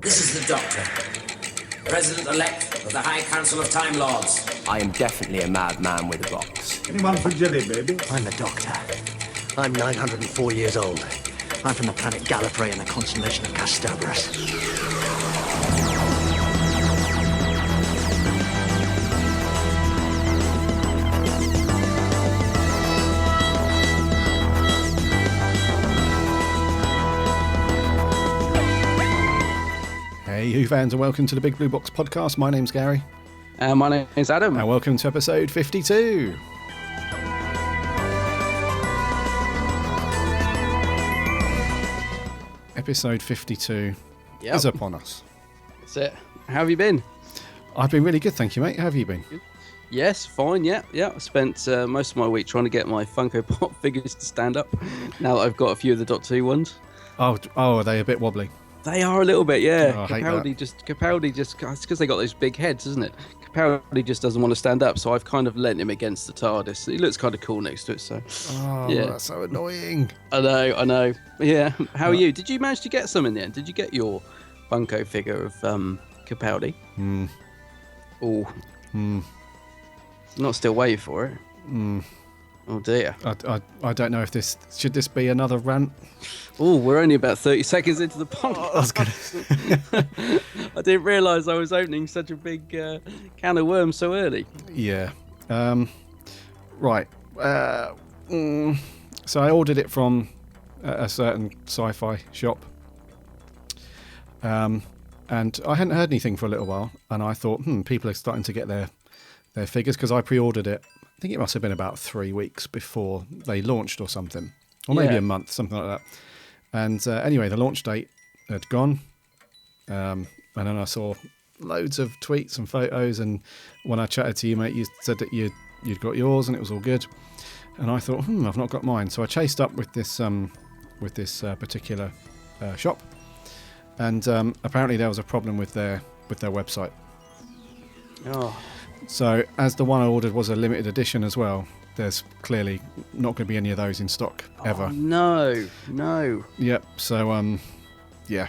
This is the Doctor, President-elect of the High Council of Time Lords. I am definitely a madman with a box. Anyone for jelly, baby? I'm the Doctor. I'm 904 years old. I'm from the planet Gallifreyan, the constellation of Castabras. Hey Who fans, and welcome to the Big Blue Box podcast. My name's Gary. And my name is Adam. And welcome to episode 52. Episode 52 is upon us. That's it. How have you been? I've been really good, thank you, mate. How have you been? Good. Yes, fine, yeah. I spent most of my week trying to get my Funko Pop figures to stand up, now that I've got a few of the Doctor Who ones. Oh, are they a bit wobbly? They are a little bit, yeah. Oh, I hate Capaldi just, it's because they got those big heads, isn't it? Capaldi just doesn't want to stand up, so I've kind of lent him against the TARDIS. He looks kind of cool next to it, so. Oh, yeah. That's so annoying. I know. Yeah. How are you? Did you manage to get some in the end? Did you get your Funko figure of Capaldi? Oh. Not still waiting for it. Oh dear. I don't know if should this be another rant? Oh, we're only about 30 seconds into the podcast. I didn't realise I was opening such a big can of worms so early. Yeah. Right. So I ordered it from a certain sci-fi shop. And I hadn't heard anything for a little while. And I thought, people are starting to get their figures, because I pre-ordered it. I think it must have been about 3 weeks before they launched or something. Or maybe a month, something like that. And anyway, the launch date had gone. And then I saw loads of tweets and photos. And when I chatted to you, mate, you said that you'd got yours and it was all good. And I thought, I've not got mine. So I chased up with this particular shop. And apparently there was a problem with their website. Oh. So as the one I ordered was a limited edition as well, there's clearly not going to be any of those in stock ever. Oh, no. Yep. So yeah.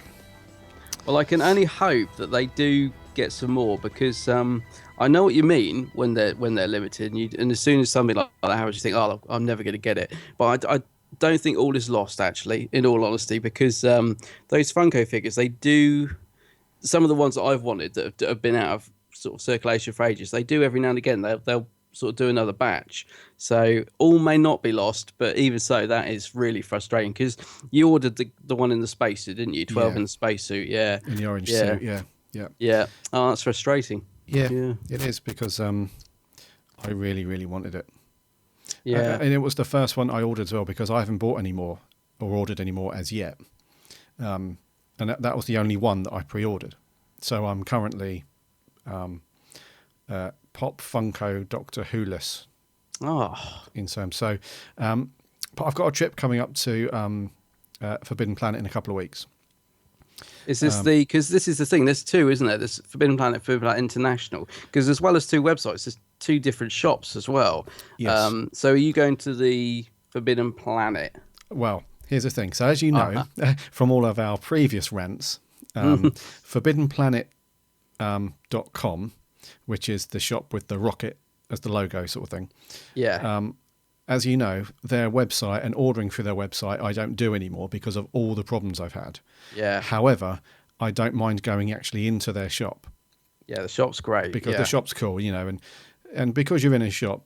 Well, I can only hope that they do get some more, because I know what you mean when they're limited, and as soon as something like that happens, you think, oh, I'm never going to get it. But I don't think all is lost, actually, in all honesty, because those Funko figures, they do, some of the ones that I've wanted that have been out of sort of circulation for ages, they do every now and again, they'll sort of do another batch. So all may not be lost, but even so, that is really frustrating, because you ordered the one in the spacesuit, didn't you? 12 in the spacesuit, yeah. In the orange suit, yeah. Yeah. Oh, that's frustrating. Yeah, it is, because I really, really wanted it. Yeah. And it was the first one I ordered as well, because I haven't bought any more or ordered any more as yet. And that was the only one that I pre-ordered. So I'm currently Pop Funko Doctor Who-less in terms. So but I've got a trip coming up to Forbidden Planet in a couple of weeks. Is this because this is the thing, there's two, isn't there? There's Forbidden Planet International, because as well as two websites, there's two different shops as well. Yes. So are you going to the Forbidden Planet? Well, here's the thing. So as you know, from all of our previous rants, forbiddenplanet.com, which is the shop with the rocket as the logo sort of thing. Yeah. As you know, their website and ordering through their website, I don't do anymore because of all the problems I've had. Yeah. However, I don't mind going actually into their shop. Yeah, the shop's great. Because the shop's cool, and because you're in a shop,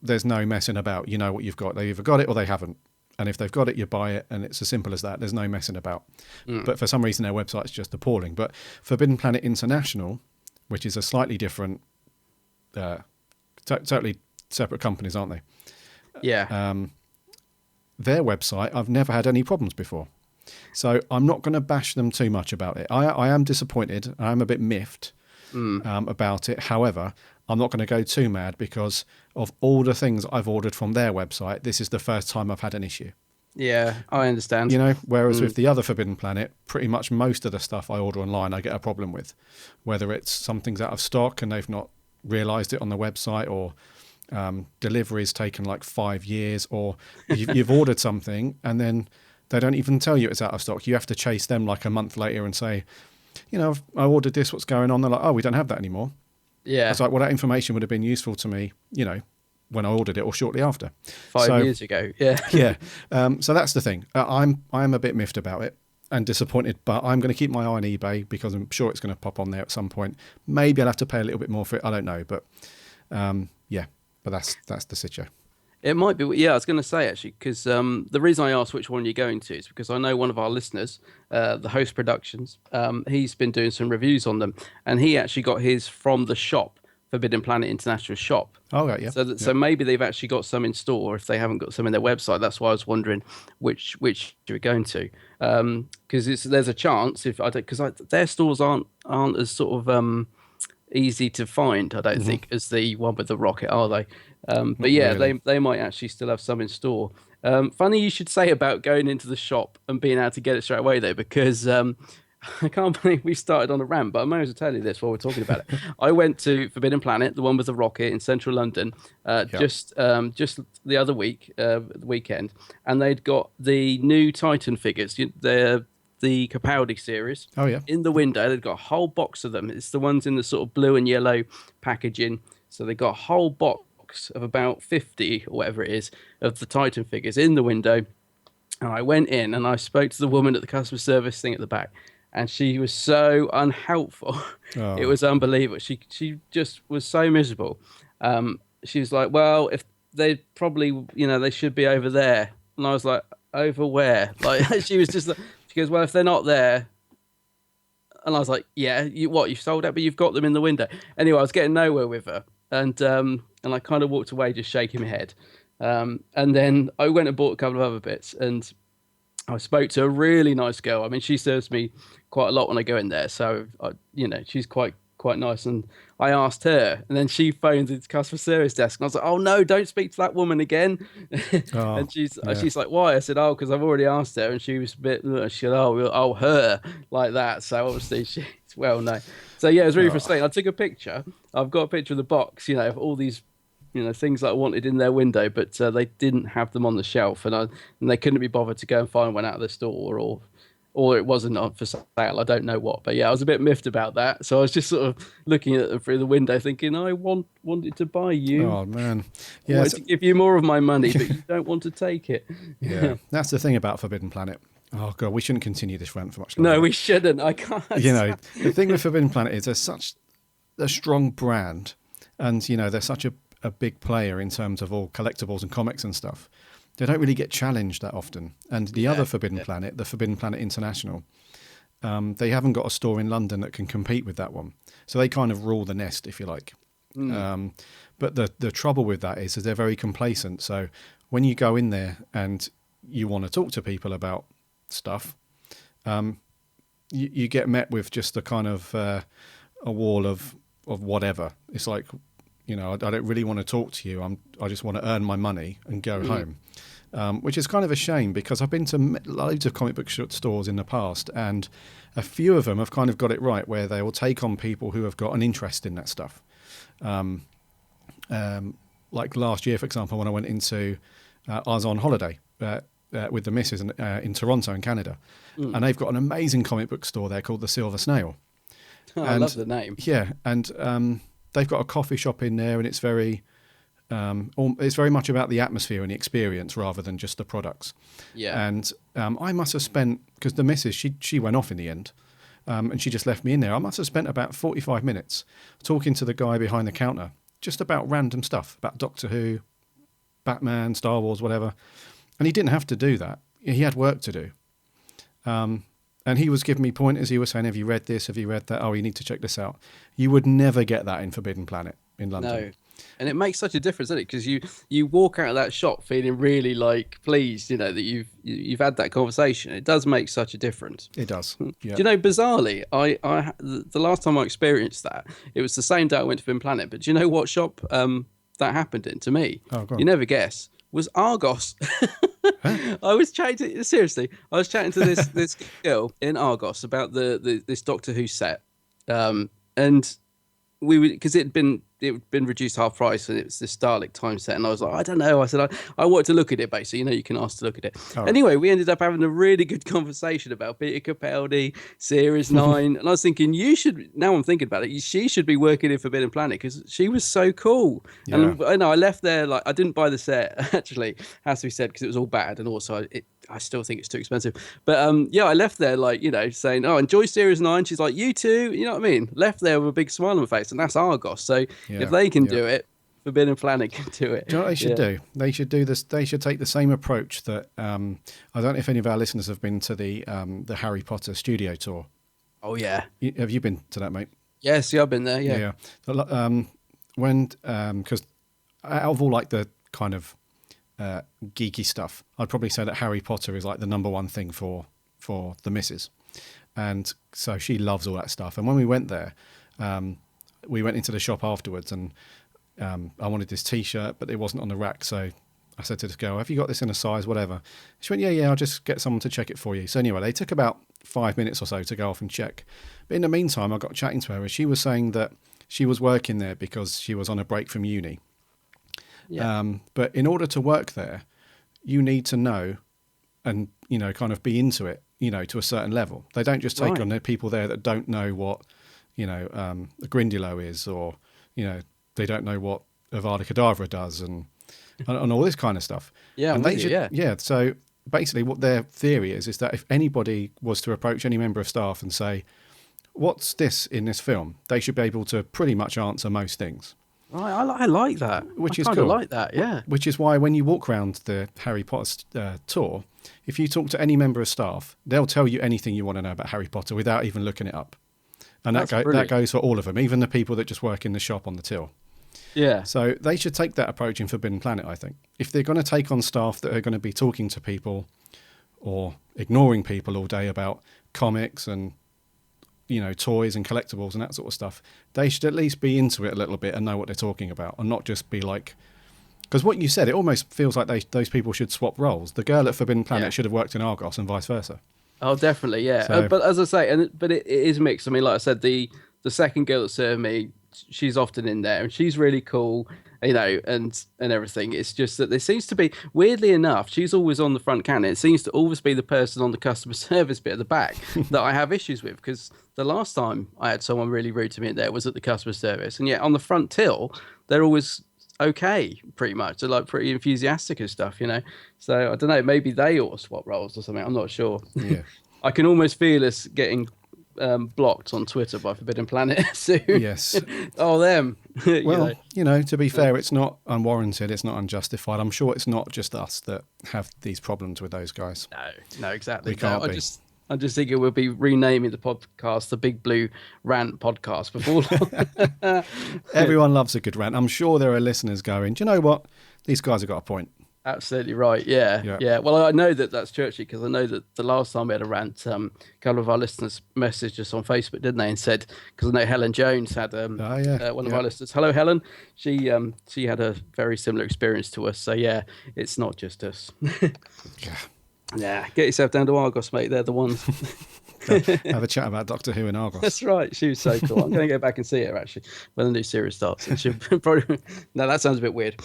there's no messing about. You know what you've got. They either got it or they haven't. And if they've got it, you buy it, and it's as simple as that. There's no messing about. But for some reason, their website's just appalling. But Forbidden Planet International, which is a slightly different, totally separate companies, aren't they? Yeah. Their website, I've never had any problems before. So I'm not going to bash them too much about it. I am disappointed. I am a bit miffed about it. However, I'm not going to go too mad, because of all the things I've ordered from their website, this is the first time I've had an issue. Yeah, I understand. Whereas with the other Forbidden Planet, pretty much most of the stuff I order online, I get a problem with. Whether it's something's out of stock and they've not realised it on the website, or delivery's taken like 5 years, or you've ordered something and then They don't even tell you it's out of stock. You have to chase them like a month later and say, I ordered this, what's going on? They're like, oh, we don't have that anymore. Yeah. It's like, well, that information would have been useful to me, when I ordered it or shortly after. 5 years ago. Yeah. Yeah. So that's the thing. I'm a bit miffed about it and disappointed, but I'm going to keep my eye on eBay because I'm sure it's going to pop on there at some point. Maybe I'll have to pay a little bit more for it. I don't know, but but that's the situation. It might be. Yeah, I was going to say actually, because the reason I asked which one you're going to is because I know one of our listeners, the Host Productions, he's been doing some reviews on them, and he actually got his from the shop, Forbidden Planet International shop. Oh, right, yeah. So maybe they've actually got some in store if they haven't got some in their website. That's why I was wondering which you're going to, because there's a chance because their stores aren't as sort of easy to find, I don't think, as the one with the rocket, are they? But yeah, really. they might actually still have some in store. Funny you should say about going into the shop and being able to get it straight away though, because I can't believe we started on a rant, but I may as well tell you this while we're talking about it. I went to Forbidden Planet, the one with the rocket in central London, just the other week, the weekend, and they'd got the new Titan figures. The Capaldi series. Oh, yeah. In the window, they've got a whole box of them. It's the ones in the sort of blue and yellow packaging. So they got a whole box of about 50 or whatever it is of the Titan figures in the window. And I went in and I spoke to the woman at the customer service thing at the back. And she was so unhelpful. Oh. It was unbelievable. She just was so miserable. She was like, well, if they probably, they should be over there. And I was like, over where? Like, she was just like, she goes, well, if they're not there. And I was like, yeah, you've sold out, but you've got them in the window. Anyway, I was getting nowhere with her. And I kind of walked away just shaking my head. And then I went and bought a couple of other bits. And I spoke to a really nice girl. I mean, she serves me quite a lot when I go in there. So, she's quite nice. And I asked her, and then she phoned the customer service desk. And I was like, oh, no, don't speak to that woman again. Oh, and she's like, why? I said, oh, because I've already asked her. And she was a bit, she said, oh, her, like that. So, obviously, she's well known. So, yeah, it was really frustrating. I took a picture. I've got a picture of the box, of all these things that I wanted in their window, but they didn't have them on the shelf, and they couldn't be bothered to go and find one out of the store, or it wasn't on for sale. I don't know what, but yeah, I was a bit miffed about that. So I was just sort of looking at them through the window, thinking, I wanted to buy you. Oh man, I wanted to give you more of my money, but you don't want to take it. Yeah, that's the thing about Forbidden Planet. Oh god, we shouldn't continue this rant for much longer. No, we shouldn't. I can't. The thing with Forbidden Planet is they're such a strong brand, and they're such a big player in terms of all collectibles and comics and stuff. They don't really get challenged that often. And the other Forbidden Planet, the Forbidden Planet International, they haven't got a store in London that can compete with that one. So they kind of rule the nest, if you like. But the trouble with that is they're very complacent. So when you go in there and you want to talk to people about stuff, you get met with just a kind of a wall of whatever. It's like, I don't really want to talk to you. I just want to earn my money and go home, which is kind of a shame because I've been to loads of comic book stores in the past, and a few of them have kind of got it right where they will take on people who have got an interest in that stuff. Like last year, for example, when I went into, I was on holiday with the missus in Toronto in Canada, and they've got an amazing comic book store there called the Silver Snail. I love the name. Yeah, and they've got a coffee shop in there, and it's very much about the atmosphere and the experience rather than just the products. Yeah. And I must have spent, because the missus, she went off in the end, and she just left me in there. I must have spent about 45 minutes talking to the guy behind the counter, just about random stuff, about Doctor Who, Batman, Star Wars, whatever. And he didn't have to do that. He had work to do. And he was giving me pointers. He was saying, have you read this? Have you read that? Oh, you need to check this out. You would never get that in Forbidden Planet in London. No. And it makes such a difference, doesn't it? Because you walk out of that shop feeling really pleased, that you've had that conversation. It does make such a difference. It does. Yeah. Do you know, bizarrely, the last time I experienced that, it was the same day I went to Forbidden Planet. But do you know what shop that happened in to me? Oh, go on. You never guess. Was Argos. Huh? I was chatting to this girl in Argos about this Doctor Who set, and we because it'd been it been reduced half price, and it was this Dalek time set, and I was like, I don't know. I said I wanted to look at it, basically. You know, you can ask to look at it. Anyway, we ended up having a really good conversation about Peter Capaldi, Series 9, and I was thinking, now I'm thinking about it, she should be working in Forbidden Planet because she was so cool. Yeah. And I know I left there, like, I didn't buy the set, actually, has to be said, because it was all bad, and also I still think it's too expensive. But I left there, like, you know, saying, oh, enjoy Series 9. She's like, you too. You know what I mean? Left there with a big smile on my face, and that's Argos. So if they can do it, Forbidden Planet can do it. Do you know what they should do? They should do this. They should take the same approach that I don't know if any of our listeners have been to the Harry Potter studio tour. Oh yeah. Have you been to that, mate? Yes, I've been there. Yeah. Because out of all like the kind of geeky stuff, I'd probably say that Harry Potter is like the number one thing for the missus, and so she loves all that stuff. And when we went there, we went into the shop afterwards, and I wanted this T-shirt, but it wasn't on the rack, so I said to this girl, have you got this in a size, whatever? She went, yeah, I'll just get someone to check it for you. So anyway, they took about 5 minutes or so to go off and check. But in the meantime, I got chatting to her, and she was saying that she was working there because she was on a break from uni. Yeah. But in order to work there, you need to know and, you know, kind of be into it, you know, to a certain level. They don't just take on the people there that don't know what, you know, a Grindylow is, or, you know, they don't know what Avada Kedavra does and all this kind of stuff. Yeah, and yeah. So basically what their theory is that if anybody was to approach any member of staff and say, what's this in this film? They should be able to pretty much answer most things. Right, I like that. Which I is kind of cool. like that, yeah. Which is why when you walk around the Harry Potter tour, if you talk to any member of staff, they'll tell you anything you want to know about Harry Potter without even looking it up. And that goes for all of them, even the people that just work in the shop on the till. Yeah. So they should take that approach in Forbidden Planet, I think. If they're going to take on staff that are going to be talking to people or ignoring people all day about comics and, you know, toys and collectibles and that sort of stuff, they should at least be into it a little bit and know what they're talking about, and not just be like, because what you said, it almost feels like those people should swap roles. The girl at Forbidden Planet should have worked in Argos and vice versa. Oh, definitely, yeah. So, but as I say, it is mixed. I mean, like I said, the second girl that served me, she's often in there, and she's really cool, you know, and everything. It's just that there seems to be, weirdly enough, she's always on the front counter. It seems to always be the person on the customer service bit at the back that I have issues with, because the last time I had someone really rude to me in there was at the customer service, and yet on the front till, they're always okay, pretty much. They're like pretty enthusiastic and stuff, you know. So I don't know, maybe they ought to swap roles or something. I'm not sure. Yeah. I can almost feel us getting blocked on Twitter by Forbidden Planet soon. Yes. Oh, them. Well, you know, to be fair, it's not unwarranted. It's not unjustified. I'm sure it's not just us that have these problems with those guys. No, exactly. We can't be. I just think it will be renaming the podcast the Big Blue Rant Podcast before long. Everyone loves a good rant. I'm sure there are listeners going, do you know what? These guys have got a point. Absolutely right. Yeah. Well, I know that that's churchy, because I know that the last time we had a rant, a couple of our listeners messaged us on Facebook, didn't they, and said, because I know Helen Jones had one of our listeners. Hello, Helen. She had a very similar experience to us. So yeah, it's not just us. Yeah. Yeah, get yourself down to Argos, mate. They're the ones. Have a chat about Doctor Who and Argos. That's right. She was so cool. I'm going to go back and see her, actually, when the new series starts. And she'll probably... No, that sounds a bit weird.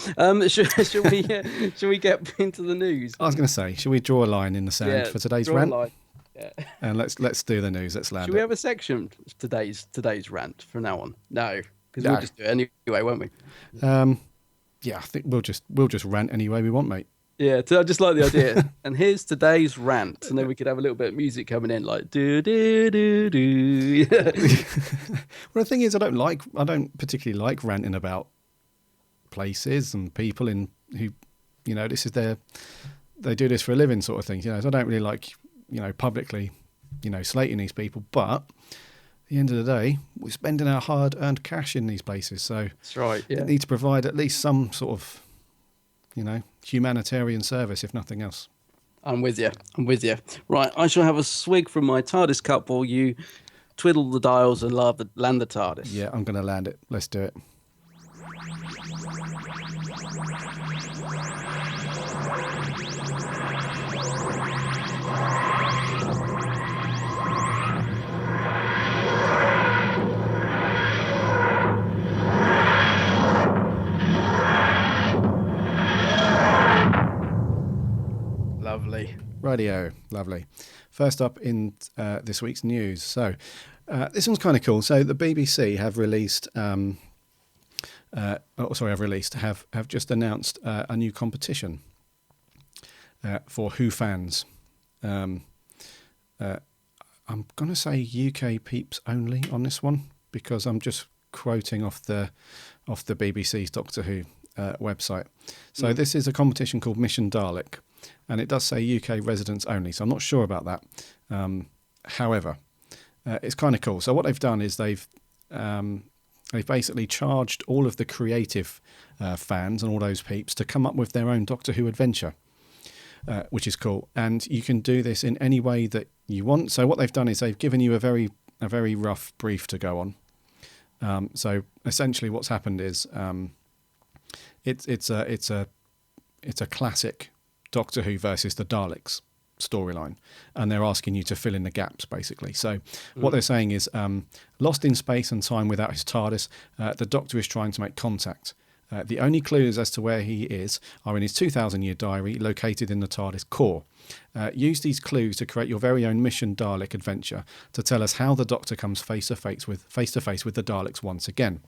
Should we get into the news? I was going to say, should we draw a line in the sand for today's rant? Yeah. And let's do the news. Let's land Should we have a section of today's rant from now on? No, because we'll just do it anyway, won't we? Yeah, I think we'll just rant any way we want, mate. Yeah, I just like the idea. And here's today's rant, and then we could have a little bit of music coming in, like do do do do. Well, the thing is, I don't particularly like ranting about places and people who, you know, they do this for a living, sort of thing. You know, so I don't really like, you know, publicly, you know, slating these people. But at the end of the day, we're spending our hard-earned cash in these places, so that's right. Yeah, they need to provide at least some sort of, you know, humanitarian service, if nothing else. I'm with you. Right, I shall have a swig from my TARDIS cup while you twiddle the dials and land the TARDIS. Yeah, I'm going to land it. Let's do it. Radio. Lovely. First up in this week's news. So this one's kind of cool. So the BBC have released, have just announced a new competition for Who fans. I'm going to say UK peeps only on this one because I'm just quoting off the BBC's Doctor Who website. So this is a competition called Mission Dalek, and it does say UK residents only. So I'm not sure about that. However, it's kind of cool. So what they've done is they've basically charged all of the creative fans and all those peeps to come up with their own Doctor Who adventure, which is cool. And you can do this in any way that you want. So what they've done is they've given you a very rough brief to go on. So essentially, what's happened is it's a classic Doctor Who versus the Daleks storyline, and they're asking you to fill in the gaps basically. So what they're saying is, lost in space and time without his TARDIS, the Doctor is trying to make contact. The only clues as to where he is are in his 2,000-year diary located in the TARDIS core. Use these clues to create your very own Mission Dalek adventure to tell us how the Doctor comes face to face with the Daleks once again.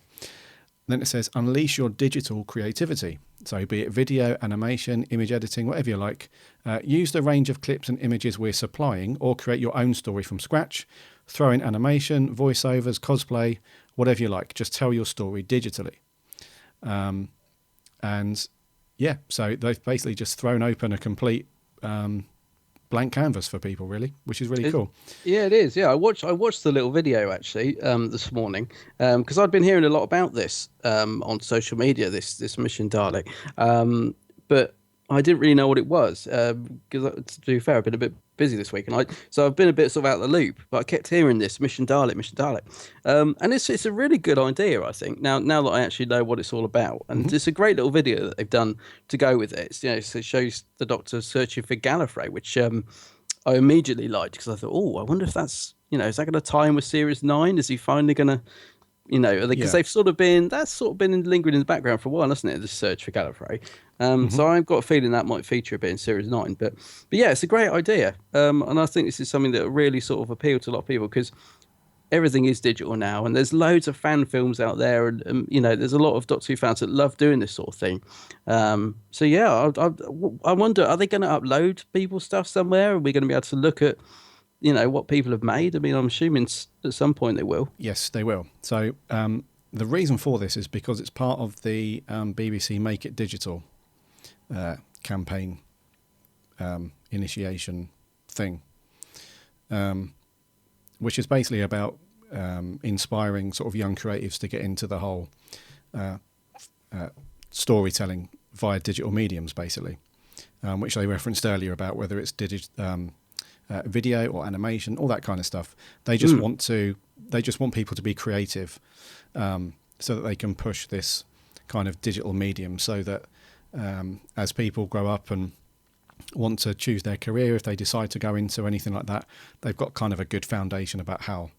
Then it says, unleash your digital creativity. So be it video, animation, image editing, whatever you like. Use the range of clips and images we're supplying, or create your own story from scratch. Throw in animation, voiceovers, cosplay, whatever you like. Just tell your story digitally. And yeah, so they've basically just thrown open a complete blank canvas for people, really, which is really cool. Yeah, it is. Yeah, I watched the little video actually this morning because I'd been hearing a lot about this on social media, this Mission Dalek, but I didn't really know what it was because, to be fair, I've been a bit busy this week, and so I've been a bit sort of out of the loop. But I kept hearing this Mission Dalek, and it's a really good idea, I think. Now that I actually know what it's all about, and it's a great little video that they've done to go with it. So it shows the Doctor searching for Gallifrey, which I immediately liked because I thought, oh, I wonder if that's is that going to tie in with Series 9? Is he finally going to? Because they've sort of been lingering in the background for a while, hasn't it? The search for Gallifrey. So I've got a feeling that might feature a bit in Series 9. But yeah, it's a great idea. And I think this is something that really sort of appealed to a lot of people because everything is digital now, and there's loads of fan films out there, and there's a lot of Doctor Who fans that love doing this sort of thing. So yeah, I wonder, are they going to upload people's stuff somewhere? Are we going to be able to look at what people have made? I mean, I'm assuming at some point they will. Yes, they will. So the reason for this is because it's part of the BBC Make It Digital campaign initiation thing, which is basically about inspiring sort of young creatives to get into the whole storytelling via digital mediums, basically, which they referenced earlier about whether it's video or animation, all that kind of stuff. They just want people to be creative, so that they can push this kind of digital medium, so that as people grow up and want to choose their career, if they decide to go into anything like that, they've got kind of a good foundation about how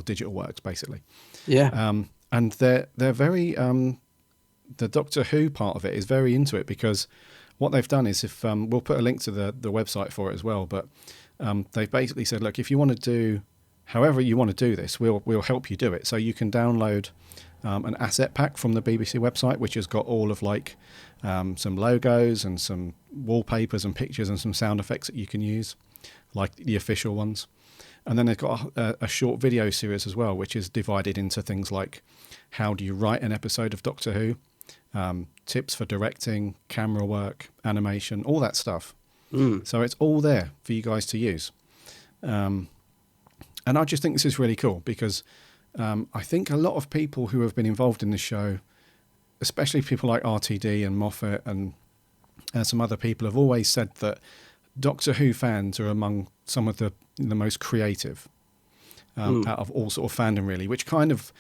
digital works, basically. Yeah. And they're very the Doctor Who part of it is very into it, because what they've done is, if we'll put a link to the website for it as well, but they've basically said, look, if you want to do however you want to do this, we'll help you do it. So you can download an asset pack from the BBC website, which has got all of some logos and some wallpapers and pictures and some sound effects that you can use, like the official ones. And then they've got a short video series as well, which is divided into things like how do you write an episode of Doctor Who, tips for directing, camera work, animation, all that stuff. So it's all there for you guys to use. And I just think this is really cool, because I think a lot of people who have been involved in the show, especially people like RTD and Moffat and some other people, have always said that Doctor Who fans are among some of the most creative out of all sort of fandom, really, which kind of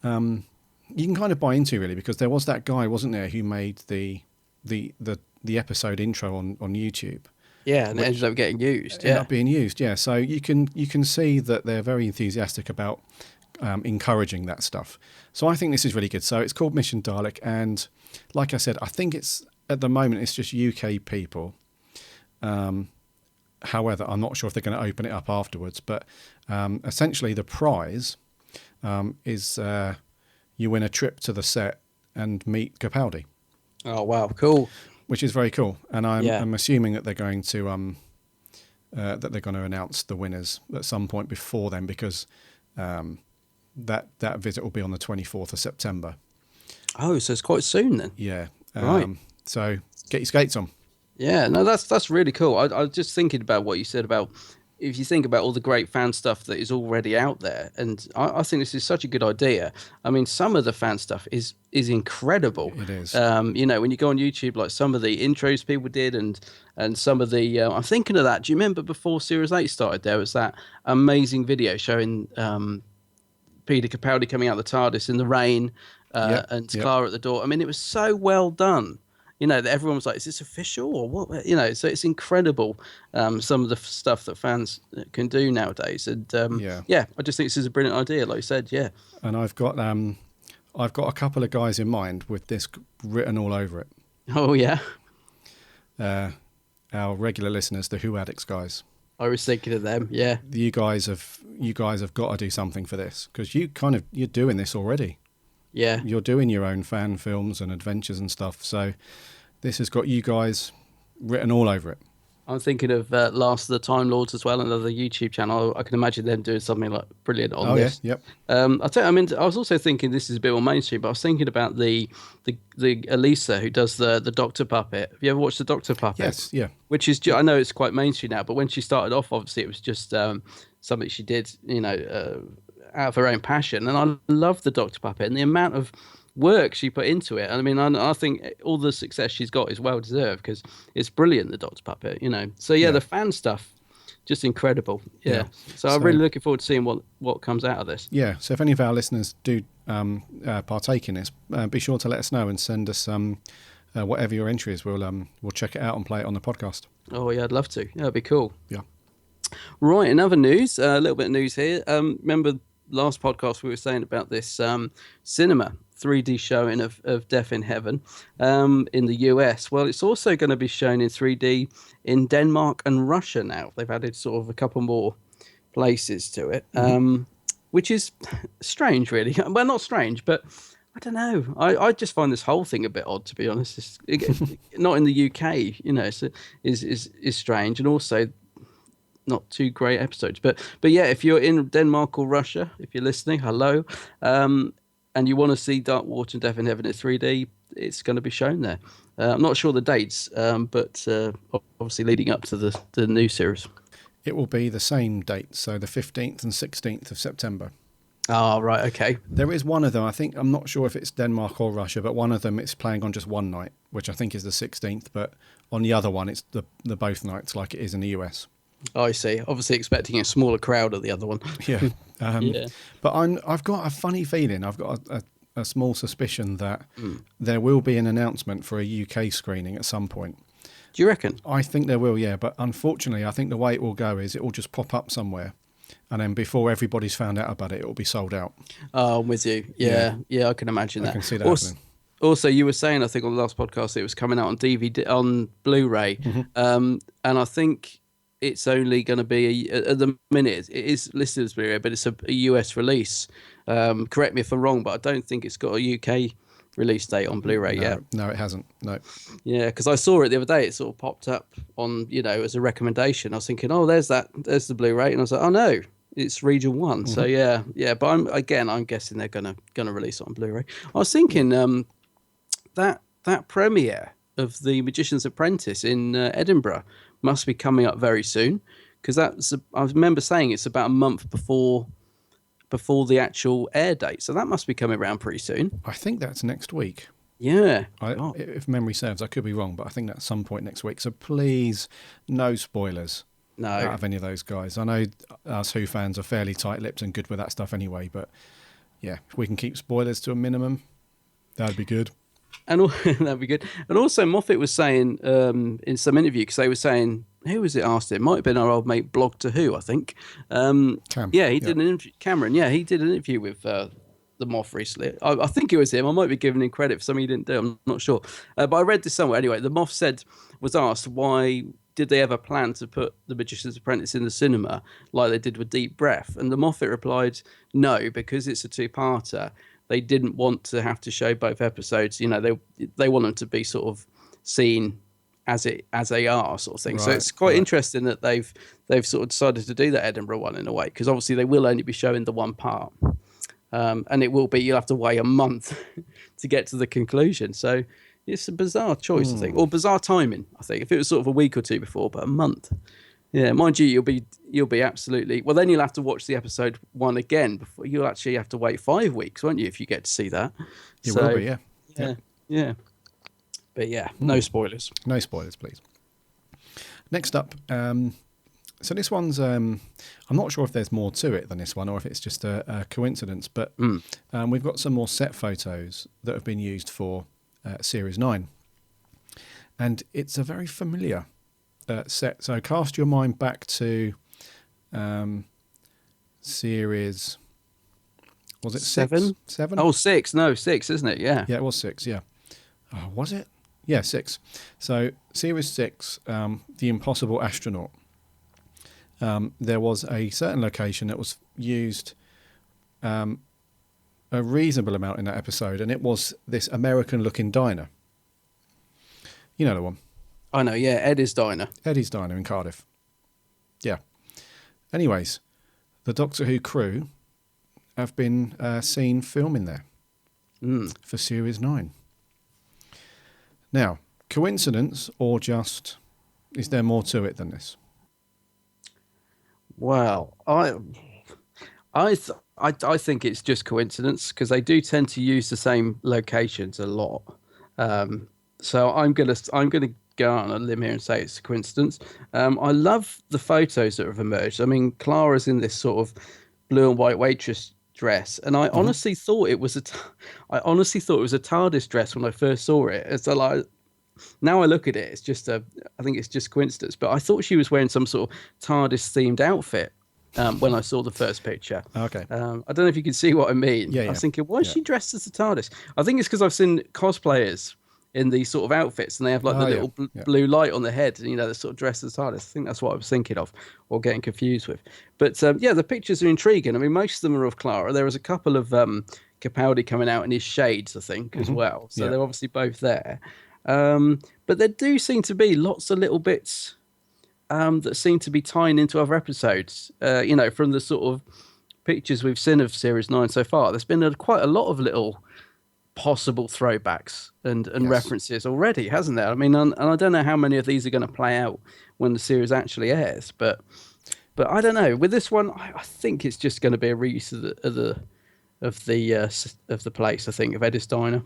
you can kind of buy into, really, because there was that guy, wasn't there, who made the episode intro on YouTube. Yeah, and it ended up getting used. Ended up being used, yeah. So you can see that they're very enthusiastic about encouraging that stuff. So I think this is really good. So it's called Mission Dalek, and like I said, I think it's at the moment it's just UK people. However, I'm not sure if they're going to open it up afterwards. But essentially, the prize is you win a trip to the set and meet Capaldi. Oh wow, cool! Which is very cool, and Yeah. I'm assuming that they're going to announce the winners at some point before then, because that visit will be on the 24th of September. Oh, so it's quite soon then. Yeah, Right. So get your skates on. Yeah, no, that's really cool. I was just thinking about what you said about, if you think about all the great fan stuff that is already out there, and I think this is such a good idea. I mean, some of the fan stuff is incredible. It is. You know, when you go on YouTube, like some of the intros people did, and some of the I'm thinking of that. Do you remember before Series 8 started? There was that amazing video showing Peter Capaldi coming out of the TARDIS in the rain, and Clara at the door. I mean, it was so well done. You know, that everyone was like, is this official or what? You know, so it's incredible, some of the stuff that fans can do nowadays. And I just think this is a brilliant idea, like you said, yeah. And I've got a couple of guys in mind with this written all over it. Oh, yeah. Our regular listeners, the Who Addicts guys. I was thinking of them, yeah. You guys have got to do something for this, because you're doing this already. Yeah. You're doing your own fan films and adventures and stuff. So this has got you guys written all over it. I'm thinking of Last of the Time Lords as well, another YouTube channel. I can imagine them doing something like brilliant on this. Yeah, yep. I mean, I was also thinking this is a bit more mainstream, but I was thinking about the Elisa who does the Doctor Puppet. Have you ever watched the Doctor Puppet? Yes, yeah. Which is, I know it's quite mainstream now, but when she started off, obviously it was just something she did, you know, out of her own passion. And I love the Doctor Puppet and the amount of work she put into it. I mean, I think all the success she's got is well deserved, because it's brilliant, the Doctor Puppet, you know. So yeah, the fan stuff, just incredible. Yeah. So I'm really looking forward to seeing what comes out of this. Yeah. So if any of our listeners do partake in this, be sure to let us know and send us whatever your entry is. We'll check it out and play it on the podcast. Oh yeah, I'd love to. Yeah, it'd be cool. Yeah. Right. Another news. A little bit of news here. Remember last podcast we were saying about this cinema 3D showing of Death in Heaven in the US. Well, it's also going to be shown in 3D in Denmark and Russia now. They've added sort of a couple more places to it, which is strange, really. Well, not strange, but I don't know. I just find this whole thing a bit odd, to be honest. Not in the UK, you know, so is strange, and also not two great episodes. But yeah, if you're in Denmark or Russia, if you're listening, hello. And you want to see Dark Water and Death in Heaven in 3D, it's going to be shown there. I'm not sure the dates, but obviously leading up to the new series. It will be the same date, so the 15th and 16th of September. Oh, right, okay. There is one of them, I'm not sure if it's Denmark or Russia, but one of them it's playing on just one night, which I think is the 16th, but on the other one it's the both nights like it is in the US. Oh, I see. Obviously expecting a smaller crowd at the other one. Yeah. Yeah. But I've got a funny feeling, I've got a small suspicion that there will be an announcement for a UK screening at some point. Do you reckon? I think there will, yeah. But unfortunately, I think the way it will go is it will just pop up somewhere. And then before everybody's found out about it, it will be sold out. Oh, I'm with you. Yeah, I can imagine that. I can see that happening. Also, you were saying, I think on the last podcast, it was coming out on DVD, on Blu-ray. And I think it's only going to be at the minute it is listed as Blu-ray, but it's a US release. Correct me if I'm wrong, but I don't think it's got a UK release date on Blu-ray yet. No, it hasn't. No. Yeah, because I saw it the other day. It sort of popped up on, you know, as a recommendation. I was thinking, oh, there's the Blu-ray, and I was like, oh no, it's Region 1. So yeah. But I'm guessing they're gonna release it on Blu-ray. I was thinking that premiere of The Magician's Apprentice in Edinburgh must be coming up very soon, because I remember saying it's about a month before the actual air date, so that must be coming around pretty soon. I think that's next week. Yeah. If memory serves, I could be wrong, but I think that's some point next week. So please, no spoilers out of any of those guys. I know us Who fans are fairly tight-lipped and good with that stuff anyway, but yeah, if we can keep spoilers to a minimum, that'd be good. And that'd be good. And also, Moffat was saying in some interview, because they were saying, who was it asked? It might have been our old mate Blog to Who, I think. Cam. Yeah, he did an interview. Cameron, yeah, he did an interview with the Moff recently. I think it was him. I might be giving him credit for something he didn't do. I'm not sure. But I read this somewhere. Anyway, the Moff was asked, why did they ever plan to put The Magician's Apprentice in the cinema like they did with Deep Breath? And the Moffat replied, no, because it's a two-parter. They didn't want to have to show both episodes. You know, they want them to be sort of seen as they are, sort of thing. So it's quite interesting that they've sort of decided to do that Edinburgh one in a way, because obviously they will only be showing the one part, and it will be, you'll have to wait a month to get to the conclusion. So it's a bizarre choice, I think, or bizarre timing. I think if it was sort of a week or two before, but a month. Yeah, mind you, you'll be absolutely well. Then you'll have to watch the episode one again before you'll actually have to wait 5 weeks, won't you, if you get to see that? You will be, yeah. But yeah, no spoilers. No spoilers, please. Next up, so this one's, I'm not sure if there's more to it than this one or if it's just a coincidence, but we've got some more set photos that have been used for Series 9. And it's a very familiar set. So cast your mind back to Series, was it 7? 7? Oh, 6. No, 6, isn't it? Yeah. Yeah, it was 6, yeah. Oh, was it? Yeah, 6. So Series 6, The Impossible Astronaut. There was a certain location that was used a reasonable amount in that episode, and it was this American-looking diner. You know the one. I know, yeah, Eddie's Diner. Eddie's Diner in Cardiff. Yeah. Anyways, the Doctor Who crew have been seen filming there for Series 9. Now, coincidence or just, is there more to it than this? Well, I think it's just coincidence, because they do tend to use the same locations a lot. So I'm gonna go out on a limb here and say it's a coincidence. I love the photos that have emerged. I mean, Clara's in this sort of blue and white waitress dress, and I honestly thought it was a TARDIS dress when I first saw it. It's like, now I look at it, it's just I think it's just coincidence, but I thought she was wearing some sort of TARDIS themed outfit when I saw the first picture. Okay. I don't know if you can see what I mean. Yeah, I was thinking, why is she dressed as a TARDIS? I think it's because I've seen cosplayers in these sort of outfits, and they have like the little blue light on their head, and they're sort of dressed as TARDIS. I think that's what I was thinking of, or getting confused with. But the pictures are intriguing. I mean, most of them are of Clara. There was a couple of Capaldi coming out in his shades, I think, as well. So they're obviously both there. But there do seem to be lots of little bits that seem to be tying into other episodes. From the sort of pictures we've seen of Series 9 so far, there's been quite a lot of little possible throwbacks and references already, hasn't there? I mean, and I don't know how many of these are going to play out when the series actually airs, but I don't know. With this one, I think it's just going to be a reuse of the place. I think of Eddie's Diner.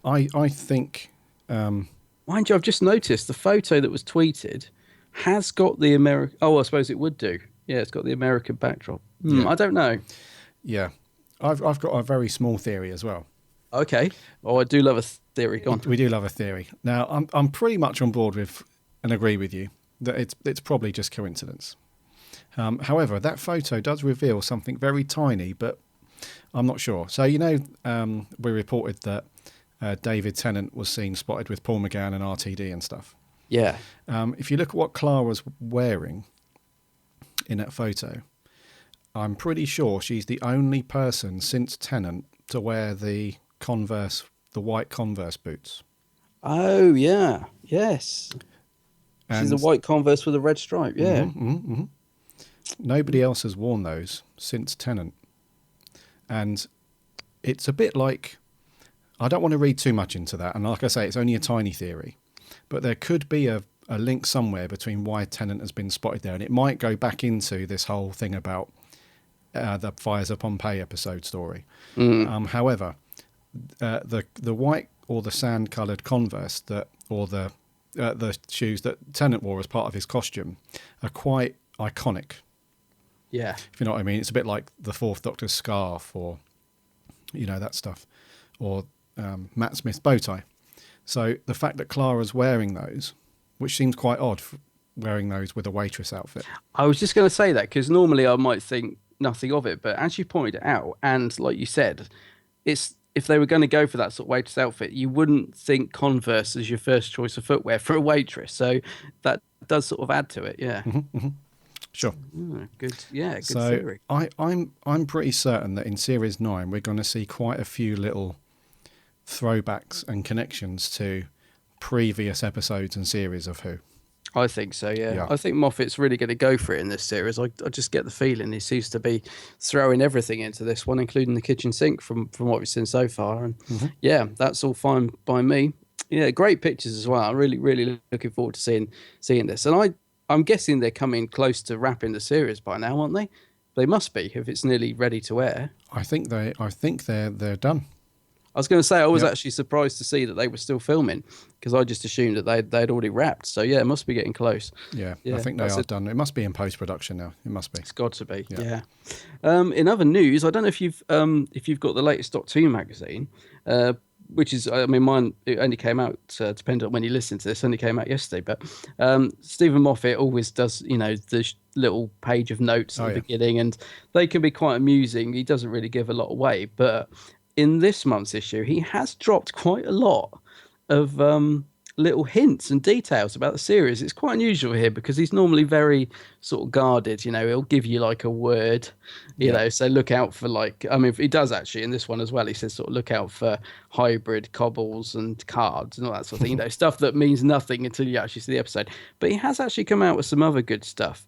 I think. Mind you, I've just noticed the photo that was tweeted has got the American. Oh, I suppose it would do. Yeah, it's got the American backdrop. I don't know. Yeah, I've got a very small theory as well. Okay. Oh, I do love a theory. Go on. We do love a theory. Now, I'm pretty much on board with and agree with you that it's probably just coincidence. However, that photo does reveal something very tiny, but I'm not sure. So, we reported that David Tennant was seen spotted with Paul McGann and RTD and stuff. Yeah. If you look at what Clara's wearing in that photo, I'm pretty sure she's the only person since Tennant to wear the white Converse boots. Oh, yeah. Yes. She's a white Converse with a red stripe, yeah. Nobody else has worn those since Tennant. And it's a bit like, I don't want to read too much into that, and like I say, it's only a tiny theory, but there could be a link somewhere between why Tennant has been spotted there, and it might go back into this whole thing about the Fires of Pompeii episode story. However, the white or the sand-coloured Converse or the shoes that Tennant wore as part of his costume are quite iconic. Yeah. If you know what I mean. It's a bit like the Fourth Doctor's scarf or, that stuff. Or Matt Smith's bow tie. So the fact that Clara's wearing those, which seems quite odd, wearing those with a waitress outfit. I was just going to say that, because normally I might think nothing of it, but as you pointed out, and like you said, it's if they were going to go for that sort of waitress outfit, you wouldn't think Converse as your first choice of footwear for a waitress. So that does sort of add to it. Yeah. Sure. Good. Yeah. Good So theory. I'm pretty certain that in Series 9 we're going to see quite a few little throwbacks and connections to previous episodes and series of Who. I think so, yeah. Yeah. I think Moffat's really going to go for it in this series. I just get the feeling he seems to be throwing everything into this one, including the kitchen sink from what we've seen so far. And yeah, that's all fine by me. Yeah, great pictures as well. I'm really, really looking forward to seeing this. And I'm guessing they're coming close to wrapping the series by now, aren't they? They must be if it's nearly ready to air. I think they're done. I was going to say, I was actually surprised to see that they were still filming because I just assumed that they'd already wrapped. So, yeah, it must be getting close. Yeah, I think they are done. It must be in post-production now. It must be. It's got to be, yeah. In other news, I don't know if you've got the latest Doctor Who magazine, which is, I mean, mine, it only came out, depending on when you listen to this, only came out yesterday. But Stephen Moffat always does, the little page of notes at the beginning, and they can be quite amusing. He doesn't really give a lot away, but in this month's issue, he has dropped quite a lot of little hints and details about the series. It's quite unusual here because he's normally very sort of guarded. He'll give you like a word, you know, so look out for he does actually in this one as well. He says sort of look out for hybrid cobbles and cards and all that sort of thing, stuff that means nothing until you actually see the episode. But he has actually come out with some other good stuff.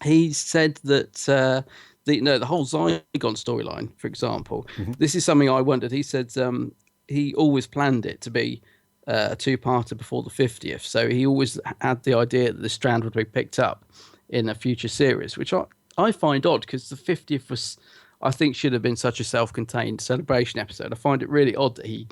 He said that the whole Zygon storyline, for example, this is something I wondered. He said he always planned it to be a two-parter before the 50th. So he always had the idea that the strand would be picked up in a future series, which I find odd because the 50th was, I think, should have been such a self-contained celebration episode. I find it really odd that he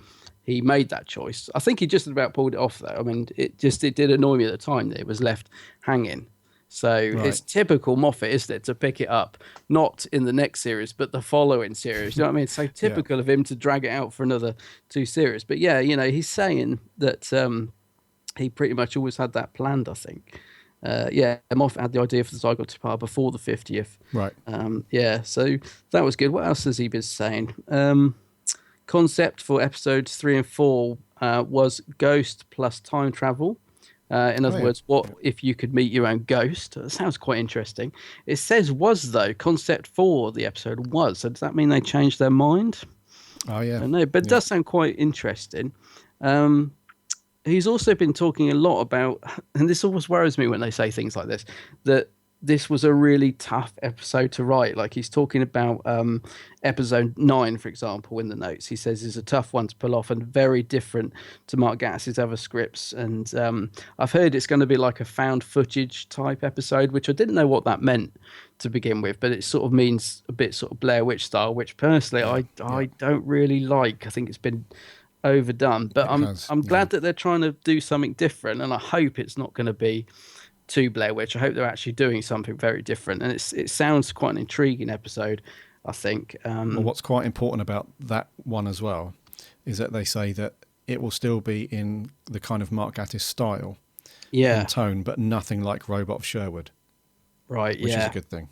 made that choice. I think he just about pulled it off, though. I mean, it did annoy me at the time that it was left hanging. So it's typical Moffat, isn't it, to pick it up, not in the next series, but the following series. You know what I mean? It's so typical of him to drag it out for another two series. But yeah, he's saying that he pretty much always had that planned, I think. Moffat had the idea for the Zygon to part before the 50th. Right. So that was good. What else has he been saying? Concept for episodes 3 and 4 was ghost plus time travel. In other words, what if you could meet your own ghost? That sounds quite interesting. It says was, though. Concept for the episode was. So does that mean they changed their mind? Oh, yeah. I don't know, but it does sound quite interesting. He's also been talking a lot about, and this always worries me when they say things like this, that this was a really tough episode to write. Like he's talking about episode 9, for example, in the notes. He says it's a tough one to pull off and very different to Mark Gatiss' other scripts. And I've heard it's going to be like a found footage type episode, which I didn't know what that meant to begin with, but it sort of means a bit sort of Blair Witch style, which personally I don't really like. I think it's been overdone, but I'm glad that they're trying to do something different, and I hope it's not going to be to Blair Witch. I hope they're actually doing something very different, and it sounds quite an intriguing episode, I think. Well, what's quite important about that one as well is that they say that it will still be in the kind of Mark Gatiss style and tone, but nothing like Robot of Sherwood. Right, which is a good thing.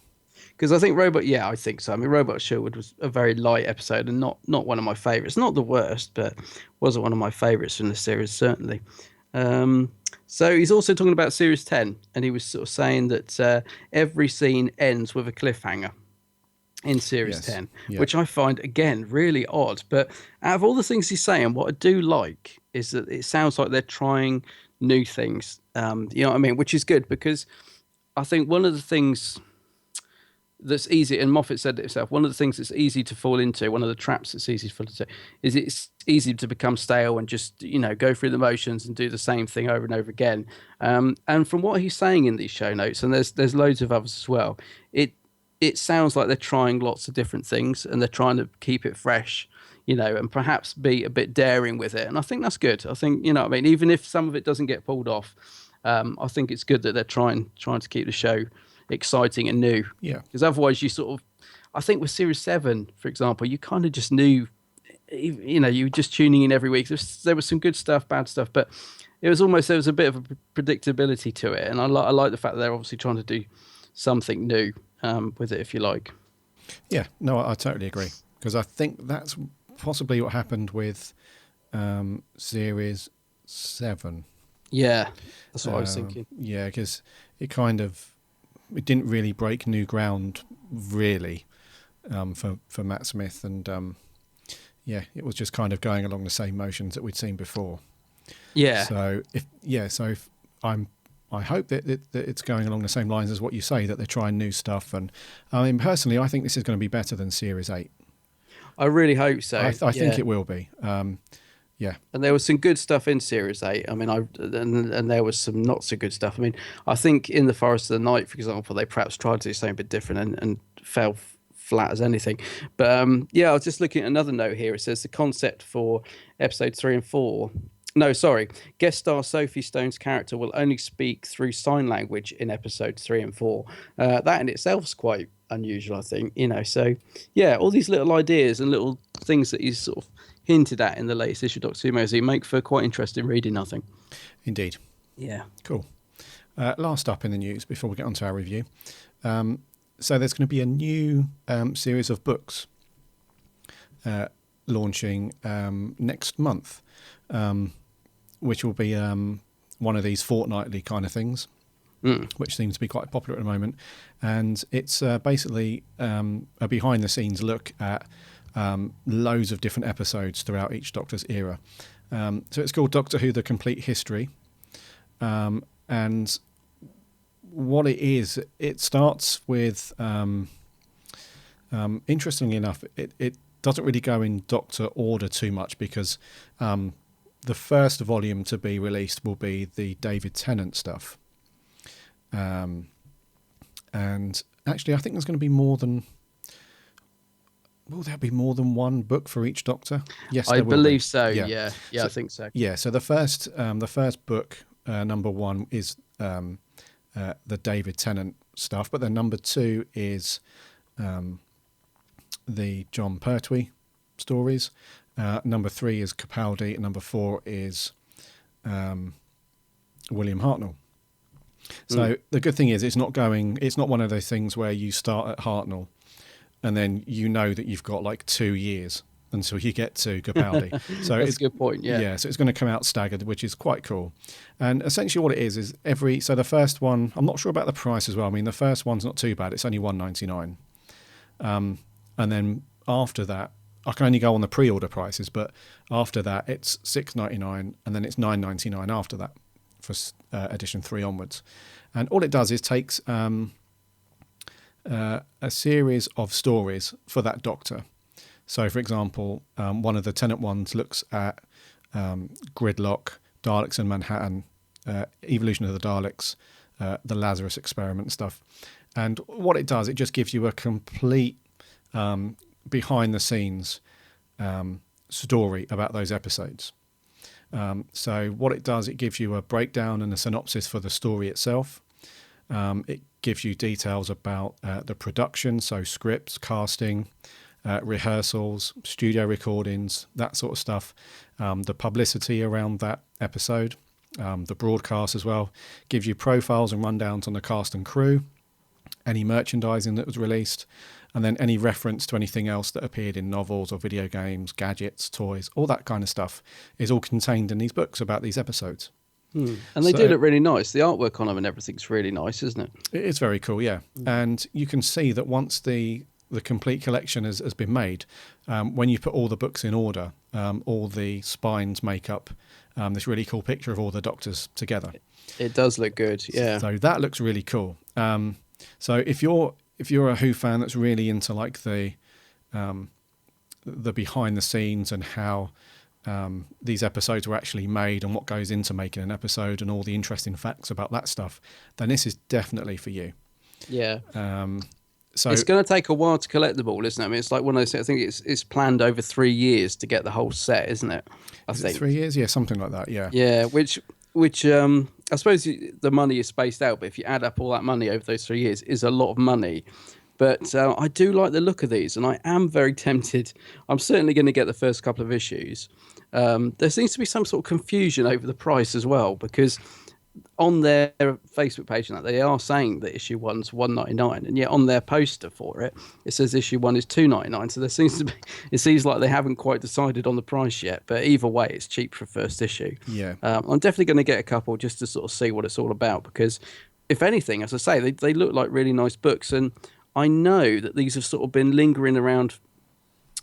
Because I think I think so. I mean, Robot of Sherwood was a very light episode and not one of my favourites. Not the worst, but wasn't one of my favourites from the series, certainly. So he's also talking about Series 10, and he was sort of saying that every scene ends with a cliffhanger in Series 10, which I find, again, really odd. But out of all the things he's saying, what I do like is that it sounds like they're trying new things, you know what I mean? Which is good, because I think one of the things that's easy, and Moffat said it himself, one of the things that's easy to fall into, one of the traps that's easy to fall into, is it's easy to become stale and just, go through the motions and do the same thing over and over again. And from what he's saying in these show notes, and there's loads of others as well, it sounds like they're trying lots of different things and they're trying to keep it fresh, and perhaps be a bit daring with it. And I think that's good. I think, what I mean, even if some of it doesn't get pulled off, I think it's good that they're trying to keep the show exciting and new. Yeah. Because otherwise you sort of, I think with Series 7, for example, you kind of just knew, you were just tuning in every week. There was some good stuff, bad stuff, but there was a bit of a predictability to it. And I like the fact that they're obviously trying to do something new with it, if you like. Yeah, no, I totally agree. Because I think that's possibly what happened with Series 7. Yeah, that's what I was thinking. Yeah, because it didn't really break new ground, really, for Matt Smith, and it was just kind of going along the same motions that we'd seen before. Yeah. So I hope that it's going along the same lines as what you say, that they're trying new stuff. And I mean, personally, I think this is going to be better than Series 8. I really hope so. I think it will be. Yeah. And there was some good stuff in Series 8. I mean, and there was some not so good stuff. I mean, I think in The Forest of the Night, for example, they perhaps tried to do something a bit different and fell flat as anything. But I was just looking at another note here. It says the concept for episodes 3 and 4. No, sorry. Guest star Sophie Stone's character will only speak through sign language in episodes 3 and 4. That in itself is quite unusual, I think. So yeah, all these little ideas and little things that he's sort of hinted at in the latest issue of Doctor Who magazine make for quite interesting reading, I think. Indeed. Yeah. Cool. Last up in the news before we get on to our review. So there's going to be a new series of books launching next month, which will be one of these fortnightly kind of things, which seems to be quite popular at the moment. And it's basically a behind-the-scenes look at loads of different episodes throughout each Doctor's era. So it's called Doctor Who: The Complete History. And what it is, it starts with, interestingly enough, it doesn't really go in Doctor order too much, because the first volume to be released will be the David Tennant stuff. And actually, I think there's going to be more than... Will there be more than one book for each Doctor? Yes, I believe so. Yeah, I think so. Yeah, so the first book, number 1, is the David Tennant stuff, but then number 2 is the John Pertwee stories. Number 3 is Capaldi, and number 4 is William Hartnell. So the good thing is it's not one of those things where you start at Hartnell and then you know that you've got like 2 years until you get to Capaldi. So that's a good point, yeah. Yeah, so it's going to come out staggered, which is quite cool. And essentially what it is so the first one, I'm not sure about the price as well. I mean, the first one's not too bad. It's only $1.99. And then after that, I can only go on the pre-order prices, but after that it's $6.99, and then it's $9.99 after that for edition 3 onwards. And all it does is takes a series of stories for that Doctor. So, for example, one of the Tennant ones looks at Gridlock, Daleks in Manhattan, Evolution of the Daleks, the Lazarus experiment stuff. And what it does, it just gives you a complete behind-the-scenes story about those episodes. So what it does, it gives you a breakdown and a synopsis for the story itself. It gives you details about the production, so scripts, casting, rehearsals, studio recordings, that sort of stuff, the publicity around that episode, the broadcast as well. Gives you profiles and rundowns on the cast and crew, any merchandising that was released, and then any reference to anything else that appeared in novels or video games, gadgets, toys, all that kind of stuff is all contained in these books about these episodes. And they do look really nice. The artwork on them and everything's really nice, isn't it? It is very cool, yeah. And you can see that once the complete collection has been made, when you put all the books in order, all the spines make up this really cool picture of all the Doctors together. It does look good, yeah. So that looks really cool. So if you're a Who fan that's really into like the behind the scenes and how these episodes were actually made and what goes into making an episode and all the interesting facts about that stuff, then this is definitely for you. Yeah. So it's going to take a while to collect them all, isn't it? I mean, it's like when I say, I think it's planned over 3 years to get the whole set, isn't it? I think 3 years, yeah, something like that, yeah. Yeah, which I suppose the money is spaced out, but if you add up all that money over those 3 years, is a lot of money. But I do like the look of these, and I am very tempted. I'm certainly going to get the first couple of issues. There seems to be some sort of confusion over the price as well, because on their Facebook page and that they are saying that issue 1's $1.99, and yet on their poster for it, it says issue 1 is $2.99. So there seems to be, it seems like they haven't quite decided on the price yet. But either way, it's cheap for first issue. Yeah. I'm definitely going to get a couple just to sort of see what it's all about, because if anything, as I say, they look like really nice books, and I know that these have sort of been lingering around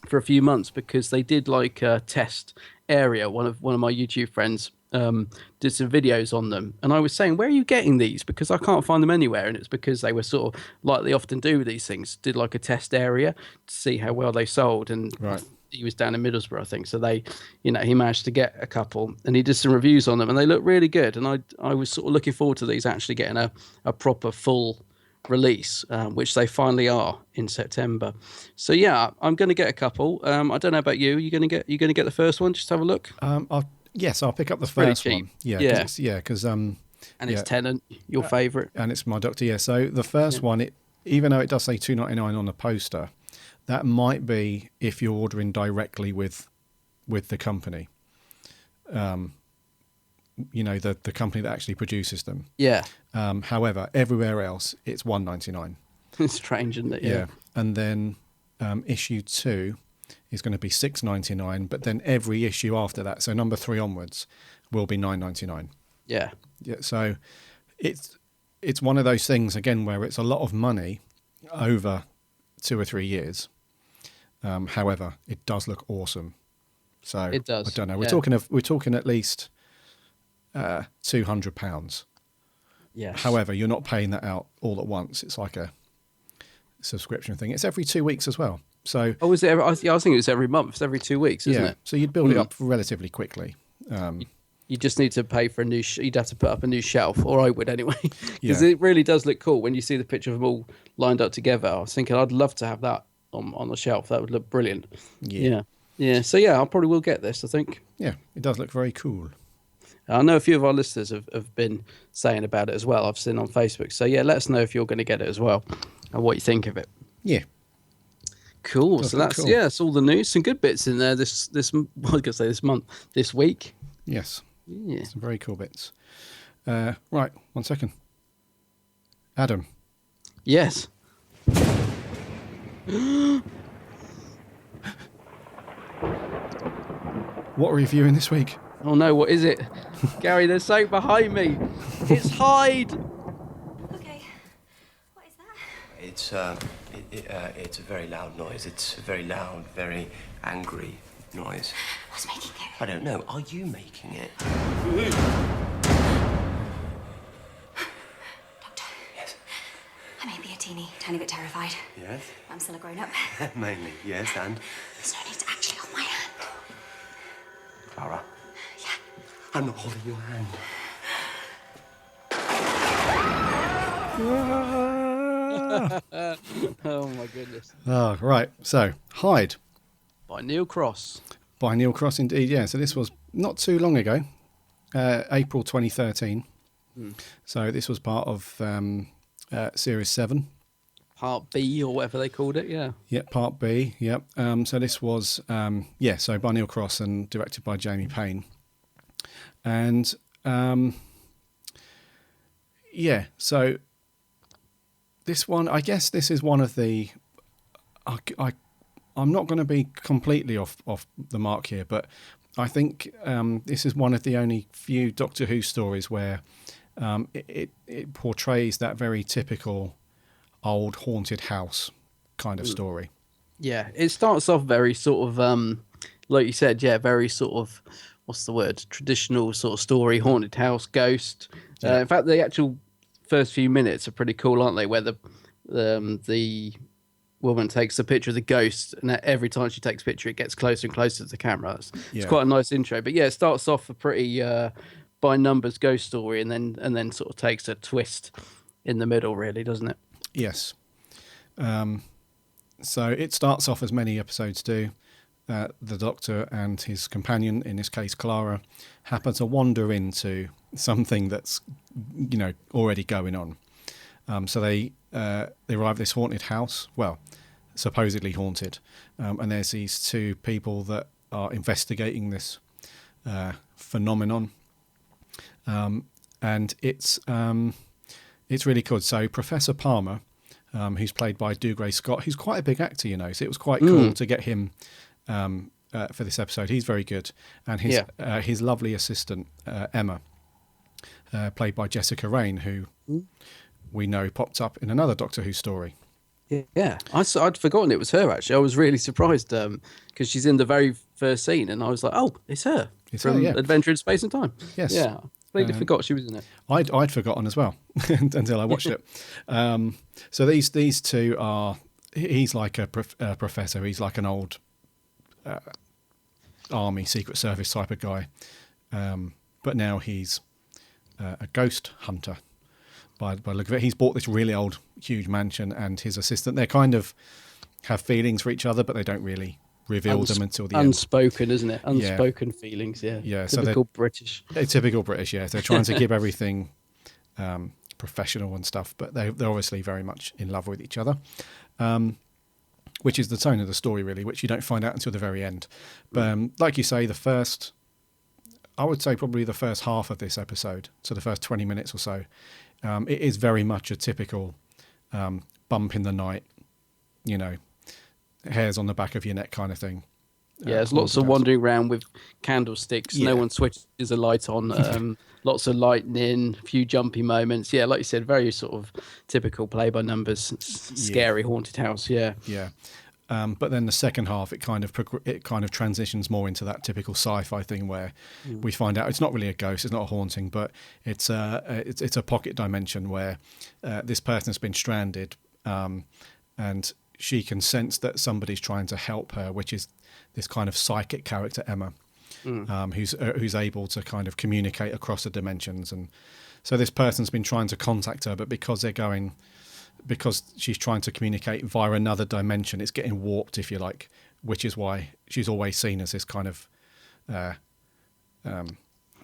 for a few months because they did like a test area. One of my YouTube friends did some videos on them, and I was saying, where are you getting these, because I can't find them anywhere. And it's because they were sort of, like they often do with these things, did like a test area to see how well they sold. And Right. he was down in Middlesbrough, I think, so they, you know, he managed to get a couple, and he did some reviews on them, and they look really good. And I was sort of looking forward to these actually getting a proper full release, which they finally are in September. So yeah, I'm going to get a couple. I don't know about you. You going to get the first one? Just have a look. I'll pick up the pretty first cheap. one. Yeah, because And it's Tennant, your favourite. and it's my Doctor. Yeah, so the first one, even though it does say $2.99 on the poster, that might be if you're ordering directly with the company. You know, the company that actually produces them. Yeah. However, everywhere else it's $1.99. It's strange, isn't it? Yeah. And then issue 2 is going to be $6.99, but then every issue after that, so number 3 onwards, will be $9.99. Yeah. Yeah. So it's one of those things again where it's a lot of money over 2 or 3 years. However, it does look awesome. So It does, I don't know. yeah. We're talking at least £200. Yeah. However, you're not paying that out all at once. It's like a subscription thing. It's every 2 weeks as well. So Oh, is it? I was thinking it's every month. It's every 2 weeks, isn't it? So you'd build it up relatively quickly. You just need to pay for a new. You'd have to put up a new shelf, or I would anyway, because Yeah. it really does look cool when you see the picture of them all lined up together. I was thinking I'd love to have that on the shelf. That would look brilliant. Yeah. So yeah, I probably will get this, I think. Yeah, it does look very cool. I know a few of our listeners have been saying about it as well. I've seen on Facebook. So yeah, let us know if you're going to get it as well and what you think of it. Yeah. Cool. Does So look that's cool. that's all the news. Some good bits in there this I was going to say this month, this week. Yes. Yeah. Some very cool bits. Right, 1 second. Adam, Yes. what are we reviewing this week? Oh no, what is it? Gary, there's something behind me. It's Hyde. Okay. What is that? It's a very loud noise. It's a very loud, very angry noise. What's making it? I don't know. Are you making it? Doctor, Yes. I may be a tiny bit terrified. Yes. I'm still a grown-up. Mainly, yes, and There's no need to actually hold my hand. Clara. Yeah. I'm not holding your hand. Oh my goodness. Oh, right. So, Hyde By Neil Cross. by Neil Cross, indeed. Yeah. So this was not too long ago, April 2013. So this was part of Series 7. Part B or whatever they called it, yeah. Yep, Part B. Yep. So this was, so by Neil Cross and directed by Jamie Payne. And so this one, I guess this is one of the. I'm not going to be completely off the mark here, but I think this is one of the only few Doctor Who stories where it portrays that very typical old haunted house kind of story. Yeah, it starts off very sort of, like you said, yeah, very sort of, what's the word? Traditional sort of story, haunted house, ghost. In fact, the actual first few minutes are pretty cool, aren't they? Where the woman takes a picture of the ghost, and every time she takes a picture, it gets closer and closer to the camera. It's quite a nice intro. But yeah, it starts off a pretty by numbers ghost story, and then sort of takes a twist in the middle, really, doesn't it? Yes. So it starts off as many episodes do. The Doctor and his companion, in this case Clara, happen to wander into something that's, already going on. So they arrive at this haunted house, well, supposedly haunted, and there's these two people that are investigating this phenomenon. and it's really good. So Professor Palmer, who's played by Dougray Scott, who's quite a big actor, you know, so it was quite cool to get him for this episode. He's very good, and his lovely assistant Emma, played by Jessica Raine, who we know popped up in another Doctor Who story. Yeah, I'd forgotten it was her, actually. I was really surprised because she's in the very first scene, and I was like, oh, it's her from Adventure in Space and Time. Yes. Yeah, I completely forgot she was in it. I'd forgotten as well until I watched it. So these two are, he's like a professor, he's like an old army Secret Service type of guy, but now he's a ghost hunter. By look of it, he's bought this really old, huge mansion, and his assistant, they kind of have feelings for each other, but they don't really reveal them until the unspoken, isn't it? Unspoken feelings, yeah. Yeah, typical British. Typical British, yeah. They're trying to keep everything professional and stuff, but they're obviously very much in love with each other, which is the tone of the story, really, which you don't find out until the very end. But like you say, I would say probably the first half of this episode, so the first 20 minutes or so, it is very much a typical bump in the night, you know, hairs on the back of your neck kind of thing. Yeah, there's lots of wandering around with candlesticks. Yeah. No one switches a light on. Lots of lightning, a few jumpy moments. Yeah, like you said, very sort of typical play by numbers, scary haunted house. Yeah. Yeah. But then the second half, it kind of transitions more into that typical sci-fi thing where we find out it's not really a ghost, it's not a haunting, but it's a pocket dimension where this person has been stranded, and she can sense that somebody's trying to help her, which is this kind of psychic character Emma, who's able to kind of communicate across the dimensions, and so this person's been trying to contact her, but because she's trying to communicate via another dimension, it's getting warped, if you like, which is why she's always seen as this kind of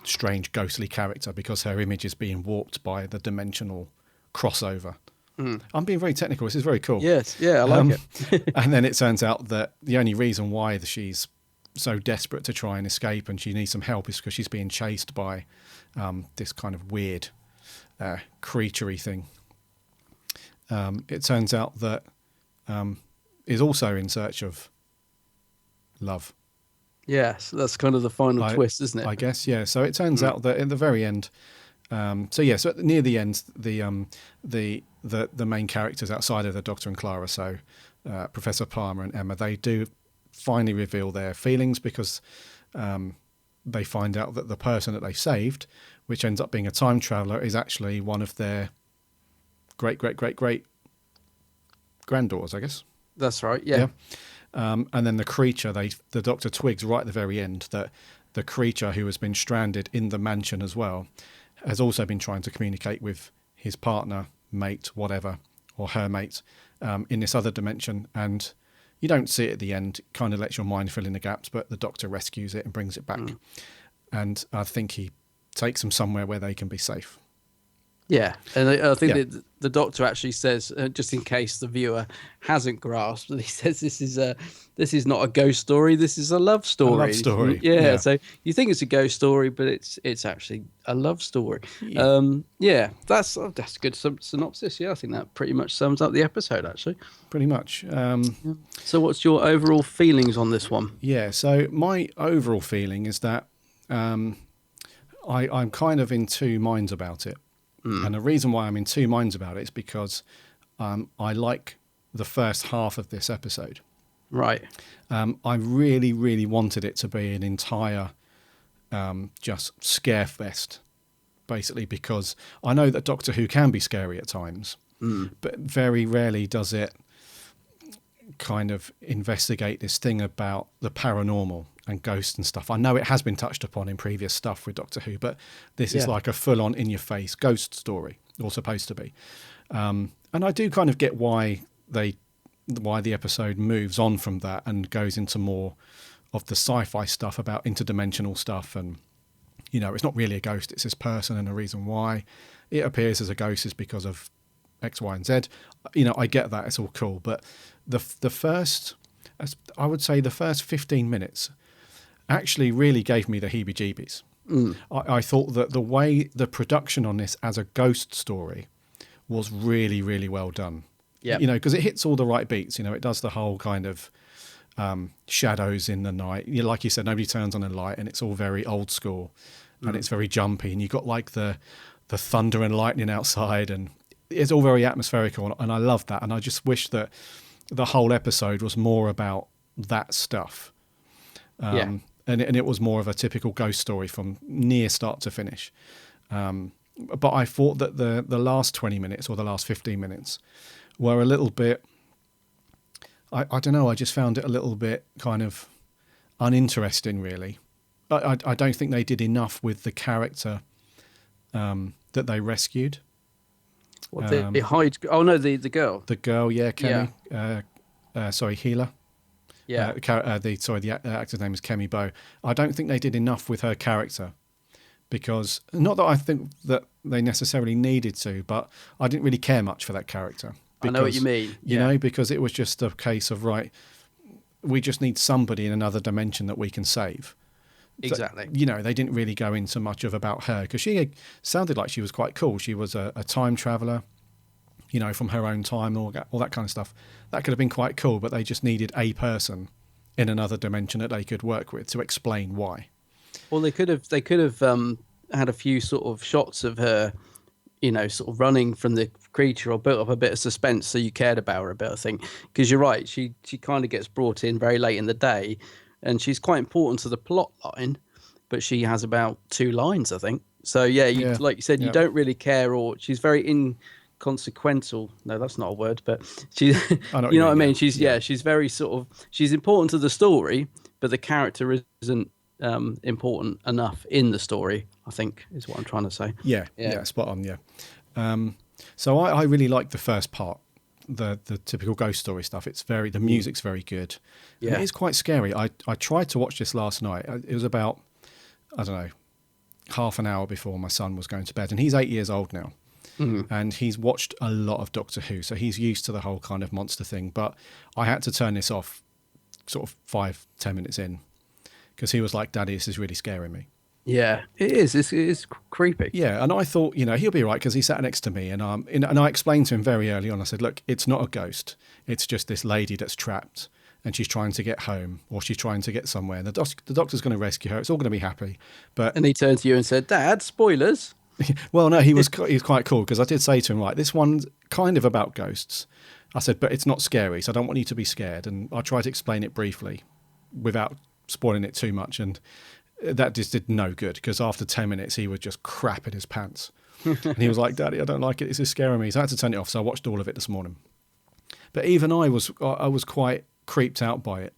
strange, ghostly character, because her image is being warped by the dimensional crossover. I'm being very technical. This is very cool. Yes, yeah, I like it. And then it turns out that the only reason why she's so desperate to try and escape and she needs some help is because she's being chased by this kind of weird creaturey thing. It turns out that is also in search of love. Yes, that's kind of the final twist, isn't it? I guess, yeah. So it turns out that in the very end, so near the end, the main characters outside of the Doctor and Clara, so Professor Palmer and Emma, they do finally reveal their feelings because they find out that the person that they saved, which ends up being a time traveller, is actually one of their great granddaughters, I guess. That's right, yeah. And then the creature, the Doctor twigs right at the very end that the creature who has been stranded in the mansion as well has also been trying to communicate with his partner, mate, whatever, or her mate, in this other dimension. And you don't see it at the end. It kind of lets your mind fill in the gaps, but the Doctor rescues it and brings it back. And I think he takes them somewhere where they can be safe. Yeah, and I think that the Doctor actually says, just in case the viewer hasn't grasped, he says this is not a ghost story. This is a love story. A love story. Yeah. So you think it's a ghost story, but it's actually a love story. Yeah. That's a good synopsis. Yeah, I think that pretty much sums up the episode. Actually, pretty much. So what's your overall feelings on this one? Yeah. So my overall feeling is that I'm kind of in two minds about it. And the reason why I'm in two minds about it is because I like the first half of this episode. Right. I really, really wanted it to be an entire just scare fest, basically, because I know that Doctor Who can be scary at times, but very rarely does it kind of investigate this thing about the paranormal and ghosts and stuff. I know it has been touched upon in previous stuff with Doctor Who, but this is like a full-on in-your-face ghost story, or supposed to be. And I do kind of get why the episode moves on from that and goes into more of the sci-fi stuff about interdimensional stuff, and you know, it's not really a ghost, it's this person, and the reason why it appears as a ghost is because of X, Y, and Z. You know, I get that, it's all cool, but the first, I would say the first 15 minutes actually really gave me the heebie-jeebies. I thought that the way the production on this as a ghost story was really, really well done. Yeah. You know, because it hits all the right beats. You know, it does the whole kind of shadows in the night. You know, like you said, nobody turns on a light, and it's all very old school, and it's very jumpy. And you got like the thunder and lightning outside, and it's all very atmospherical. And I love that. And I just wish that the whole episode was more about that stuff. And it was more of a typical ghost story from near start to finish. But I thought that the last 20 minutes or the last 15 minutes were a little bit, I don't know, I just found it a little bit kind of uninteresting, really. I don't think they did enough with the character that they rescued. What, the Hyde? Oh no, the girl. The girl, yeah, Kemi. Healer. Yeah. The actor's name is Kemi Bo. I don't think they did enough with her character, because not that I think that they necessarily needed to, but I didn't really care much for that character. Because, I know what you mean. You know, because it was just a case of, right, we just need somebody in another dimension that we can save. Exactly. So, you know, they didn't really go into much about her, because she sounded like she was quite cool. She was a time traveller, you know, from her own time, all that kind of stuff. That could have been quite cool, but they just needed a person in another dimension that they could work with to explain why. Well, they could have had a few sort of shots of her, you know, sort of running from the creature, or built up a bit of suspense so you cared about her a bit, I think. Because you're right, she kind of gets brought in very late in the day, and she's quite important to the plot line, but she has about 2 lines, I think. So yeah, like you said, you don't really care, or she's very inconsequential. No, that's not a word, but she, you know what I mean? She's she's very sort of, she's important to the story, but the character isn't important enough in the story, I think, is what I'm trying to say. Yeah, spot on. Yeah. So I really like the first part, the typical ghost story stuff. It's the music's very good. Yeah, and it is quite scary. I tried to watch this last night. It was about, I don't know, half an hour before my son was going to bed, and he's 8 years old now. And he's watched a lot of Doctor Who, so he's used to the whole kind of monster thing. But I had to turn this off sort of 5-10 minutes in, because he was like, "Daddy, this is really scaring me." Yeah, it is. It's creepy. Yeah, and I thought, you know, he'll be right, because he sat next to me, and I explained to him very early on. I said, "Look, it's not a ghost. It's just this lady that's trapped, and she's trying to get home, or she's trying to get somewhere. And the doctor's going to rescue her. It's all going to be happy." But and he turned to you and said, "Dad, spoilers." Well, no, he was quite cool, because I did say to him, right, this one's kind of about ghosts. I said, but it's not scary, so I don't want you to be scared. And I tried to explain it briefly without spoiling it too much, and that just did no good, because after 10 minutes he was just crapping his pants. And he was like, "Daddy, I don't like it. This is scaring me." So I had to turn it off. So I watched all of it this morning. But even I was quite creeped out by it,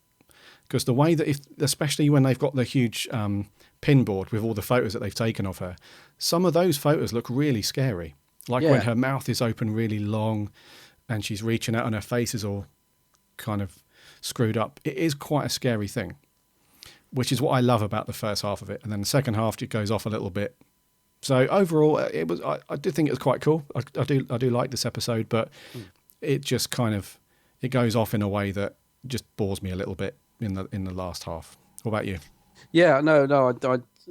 because the way that, especially when they've got the huge pin board with all the photos that they've taken of her, some of those photos look really scary. Like when her mouth is open really long and she's reaching out and her face is all kind of screwed up. It is quite a scary thing, which is what I love about the first half of it. And then the second half, it goes off a little bit. So overall, I did think it was quite cool. I do like this episode, but it just kind of, it goes off in a way that just bores me a little bit in the last half. What about you? Yeah, no,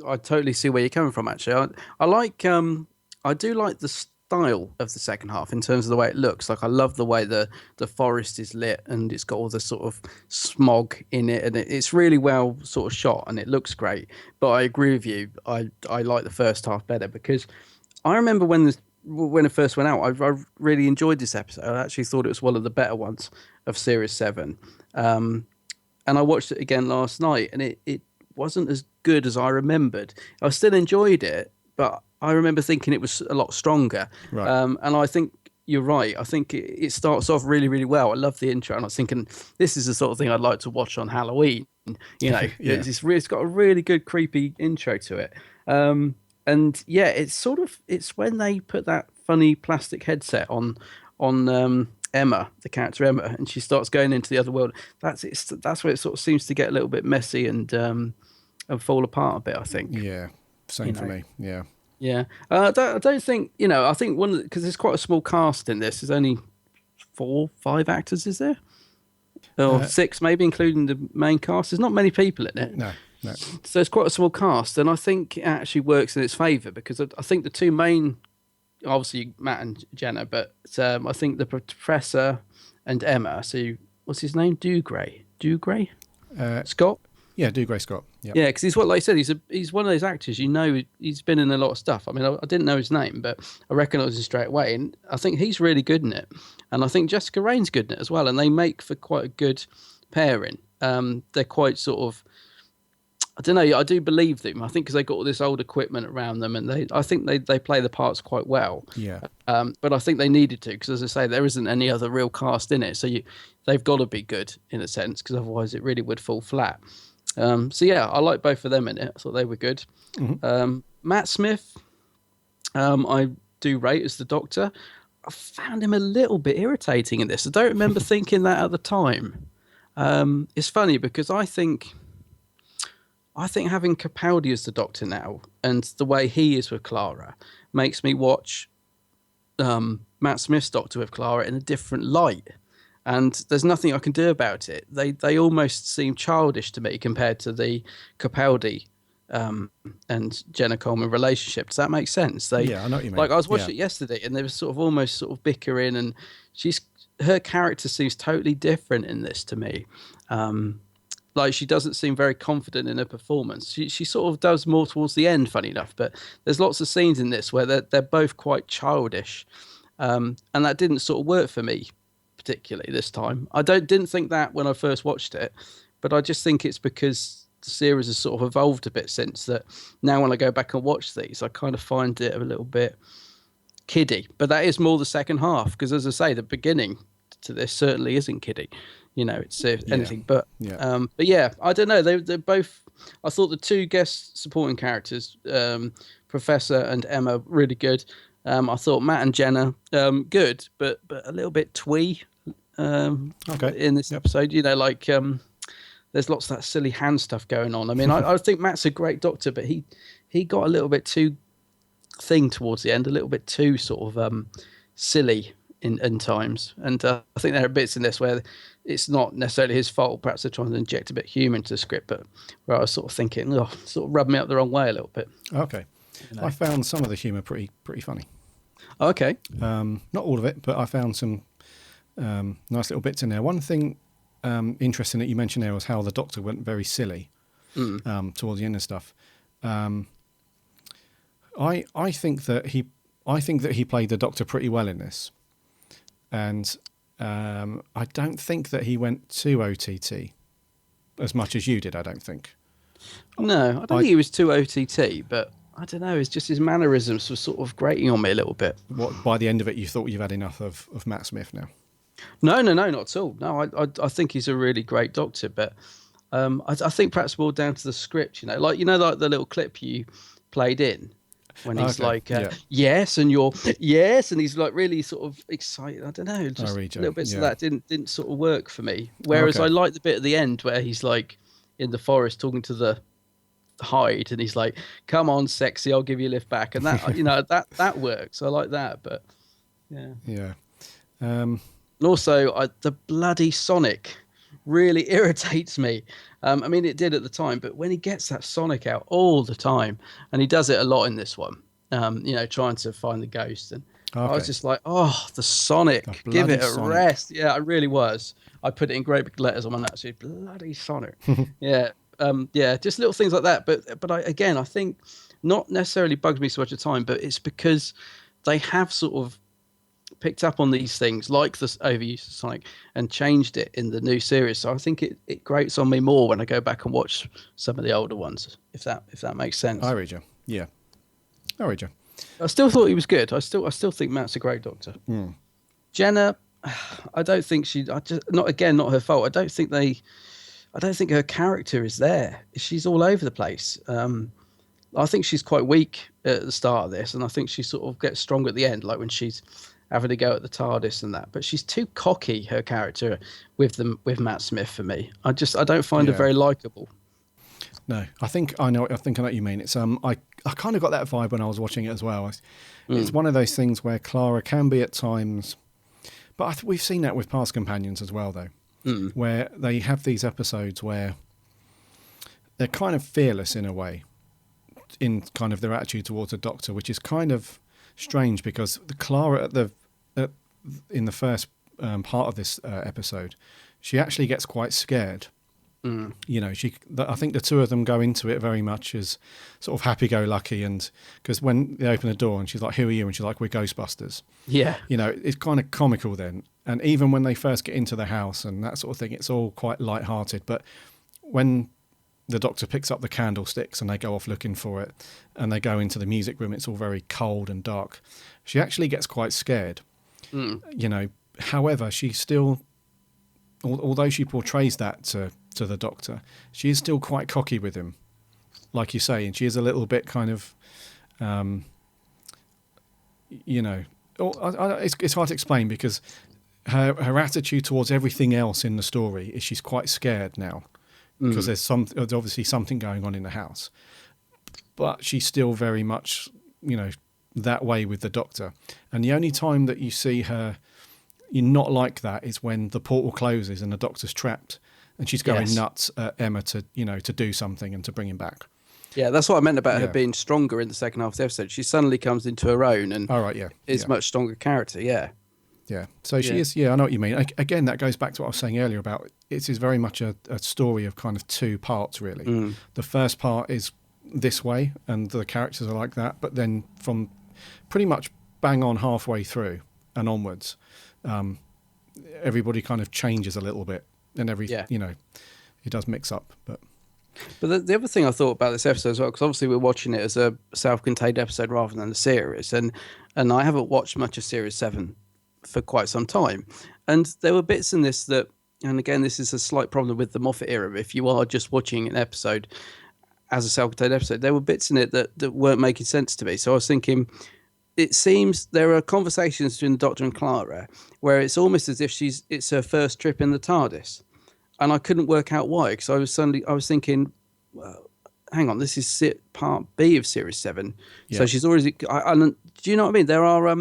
I totally see where you're coming from. Actually, I like, I do like the style of the second half in terms of the way it looks. Like, I love the way the forest is lit, and it's got all the sort of smog in it, and it's really well sort of shot, and it looks great. But I agree with you. I like the first half better, because I remember when it first went out, I really enjoyed this episode. I actually thought it was one of the better ones of Series 7. And I watched it again last night, and it wasn't as good as I remembered. I still enjoyed it, but I remember thinking it was a lot stronger. Right. And I think you're right. I think it starts off really, really well. I love the intro, and I was thinking, this is the sort of thing I'd like to watch on Halloween. You know, it's got a really good creepy intro to it. And yeah, it's when they put that funny plastic headset on Emma, the character Emma, and she starts going into the other world. That's where it sort of seems to get a little bit messy and fall apart a bit, I think. Yeah, same for me. Yeah. Yeah. I don't think, I think because there's quite a small cast in this. There's only 4-5 actors, is there? Or 6 maybe, including the main cast. There's not many people in it. No. No. So it's quite a small cast, and I think it actually works in its favour because I think the two main, obviously Matt and Jenna, but I think the Professor and Emma. So what's his name? Dougray. Scott. Yeah, Dougray Scott. Yep. Yeah, because he's what, like I said, he's one of those actors. You know, he's been in a lot of stuff. I mean, I didn't know his name, but I recognised him straight away, and I think he's really good in it. And I think Jessica Rain's good in it as well, and they make for quite a good pairing. They're quite sort of, I don't know. I do believe them. I think because they got all this old equipment around them, and I think they play the parts quite well. Yeah. But I think they needed to because, as I say, there isn't any other real cast in it, so they've got to be good in a sense because otherwise it really would fall flat. So yeah, I like both of them in it. I thought they were good. Mm-hmm. Matt Smith, I do rate as the Doctor. I found him a little bit irritating in this. I don't remember thinking that at the time. It's funny because I think having Capaldi as the Doctor now and the way he is with Clara makes me watch Matt Smith's Doctor with Clara in a different light. And there's nothing I can do about it. They almost seem childish to me compared to the Capaldi and Jenna Coleman relationship. Does that make sense? Yeah, I know what you mean. Like I was watching it yesterday, and they were sort of almost sort of bickering, and her character seems totally different in this to me. Like she doesn't seem very confident in her performance. She sort of does more towards the end, funny enough. But there's lots of scenes in this where they're both quite childish, and that didn't sort of work for me particularly this time. I didn't think that when I first watched it, but I just think it's because the series has sort of evolved a bit since that. Now when I go back and watch these, I kind of find it a little bit kiddie. But that is more the second half because, as I say, the beginning to this certainly isn't kiddie. You know, it's anything but. Yeah. But yeah, I don't know. They're both. I thought the two guest supporting characters, Professor and Emma, really good. I thought Matt and Jenna, good, but a little bit twee. In this episode, you know, like there's lots of that silly hand stuff going on. I mean, I think Matt's a great Doctor, but he got a little bit too thing towards the end, a little bit too sort of silly in times. And I think there are bits in this where it's not necessarily his fault. Perhaps they're trying to inject a bit of humour into the script, but where I was sort of thinking, sort of rubbed me up the wrong way a little bit. Okay, you know. I found some of the humour pretty funny. Okay, not all of it, but I found some nice little bits in there. One thing interesting that you mentioned there was how the Doctor went very silly towards the end of stuff. I think that he played the Doctor pretty well in this, and I don't think that he went too OTT as much as you did. I don't think. No, I don't think he was too OTT, but I don't know. It's just his mannerisms were sort of grating on me a little bit. What, by the end of it, you thought you've had enough of Matt Smith now? No, not at all. No, I think he's a really great Doctor, but I think perhaps more down to the script. You know, like the little clip you played in when he's yes, and you're yes, and he's like really sort of excited. I don't know, just little bits of that didn't sort of work for me. Whereas I like the bit at the end where he's like in the forest talking to the hide, and he's like, "Come on, sexy, I'll give you a lift back," and that that works. I like that, but yeah. And also, the bloody Sonic really irritates me. I mean, it did at the time, but when he gets that Sonic out all the time, and he does it a lot in this one, trying to find the ghost, and I was just like, oh, the Sonic, give it a rest. Yeah, I really was. I put it in great big letters on my notes. Bloody Sonic. Yeah. Just little things like that. But I think not necessarily bugs me so much at the time, but it's because they have sort of picked up on these things like this overuse of Sonic and changed it in the new series. So I think it grates on me more when I go back and watch some of the older ones, if that makes sense. I read you. Yeah. I read you. I still thought he was good. I still think Matt's a great Doctor. Jenna, I don't think not her fault. I don't think her character is there. She's all over the place. I think she's quite weak at the start of this, and I think she sort of gets strong at the end, like when she's having to go at the TARDIS and that. But she's too cocky, her character, with Matt Smith for me. I don't find her very likable. No, I think I know what you mean. It's I kind of got that vibe when I was watching it as well. It's one of those things where Clara can be at times, but we've seen that with past companions as well, though. Where they have these episodes where they're kind of fearless in a way, in kind of their attitude towards the Doctor, which is kind of strange because the Clara in the first part of this episode, she actually gets quite scared. You know, I think the two of them go into it very much as sort of happy-go-lucky, and because when they open the door and she's like, "Who are you?" and she's like, "We're Ghostbusters." Yeah. You know, it's kind of comical then. And even when they first get into the house and that sort of thing, it's all quite light-hearted. But when the Doctor picks up the candlesticks and they go off looking for it and they go into the music room, it's all very cold and dark. She actually gets quite scared. You know, however, she still, although she portrays that to the Doctor, she is still quite cocky with him, like you say, and she is a little bit kind of, you know, it's hard to explain because her attitude towards everything else in the story is she's quite scared now because there's obviously something going on in the house, but she's still very much, you know, that way with the Doctor. And the only time that you see her you're not like that is when the portal closes and the Doctor's trapped and she's going nuts at Emma to, you know, to do something and to bring him back. Yeah, that's what I meant about her being stronger in the second half of the episode. She suddenly comes into her own and is a much stronger character, Yeah, so she is, I know what you mean. Again, that goes back to what I was saying earlier about it is very much a story of kind of two parts, really. The first part is this way and the characters are like that, but then from pretty much bang on halfway through and onwards, everybody kind of changes a little bit and you know, it does mix up. But the other thing I thought about this episode as well, because obviously we're watching it as a self-contained episode rather than a series, and I haven't watched much of Series 7 for quite some time, and there were bits in this that, and again this is a slight problem with the Moffat era, if you are just watching an episode as a self-contained episode, there were bits in it that weren't making sense to me. So I was thinking, it seems there are conversations between the Doctor and Clara where it's almost as if it's her first trip in the TARDIS, and I couldn't work out why, because I was thinking, well, hang on, this is part B of Series 7. So she's already... do you know what I mean? There are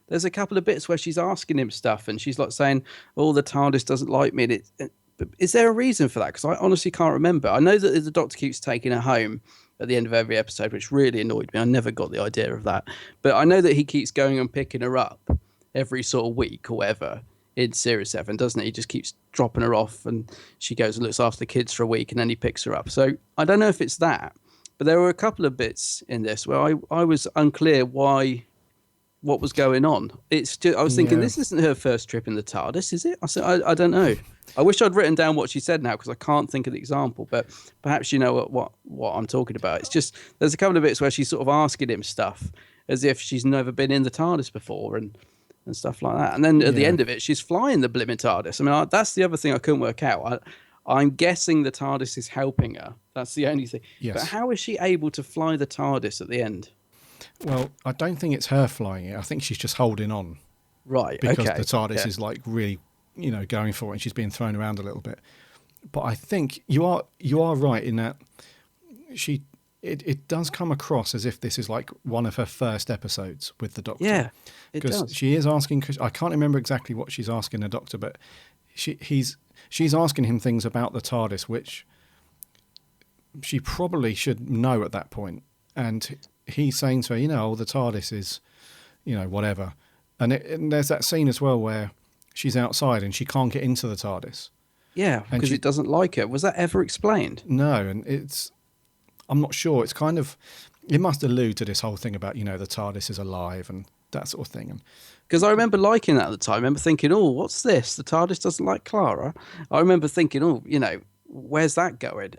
there's a couple of bits where she's asking him stuff and she's like saying, "Oh, the TARDIS doesn't like me." And is there a reason for that? Because I honestly can't remember. I know that the Doctor keeps taking her home at the end of every episode, which really annoyed me. I never got the idea of that. But I know that he keeps going and picking her up every sort of week or whatever in Series 7, doesn't he? He just keeps dropping her off and she goes and looks after the kids for a week and then he picks her up. So I don't know if it's that, but there were a couple of bits in this where I was unclear what was going on. It's just, I was thinking, this isn't her first trip in the TARDIS, is it? I said, I don't know. I wish I'd written down what she said now because I can't think of the example, but perhaps you know what I'm talking about. It's just, there's a couple of bits where she's sort of asking him stuff as if she's never been in the TARDIS before and stuff like that. And then at the end of it, she's flying the blimmin' TARDIS. I mean, that's the other thing I couldn't work out. I'm guessing the TARDIS is helping her. That's the only thing. Yes. But how is she able to fly the TARDIS at the end? Well, I don't think it's her flying it. I think she's just holding on. Right, because the TARDIS is like really, you know, going for it and she's being thrown around a little bit. But I think you are right in that it does come across as if this is like one of her first episodes with the Doctor. Yeah, it does. Because she is asking, I can't remember exactly what she's asking the Doctor, but she's asking him things about the TARDIS, which she probably should know at that point. And he's saying to her, you know, the TARDIS is, you know, whatever. And there's that scene as well where she's outside and she can't get into the TARDIS. Yeah, because it doesn't like her. Was that ever explained? No, and I'm not sure. It's kind of, it must allude to this whole thing about, you know, the TARDIS is alive and that sort of thing. Because I remember liking that at the time. I remember thinking, oh, what's this? The TARDIS doesn't like Clara. I remember thinking, oh, you know, where's that going?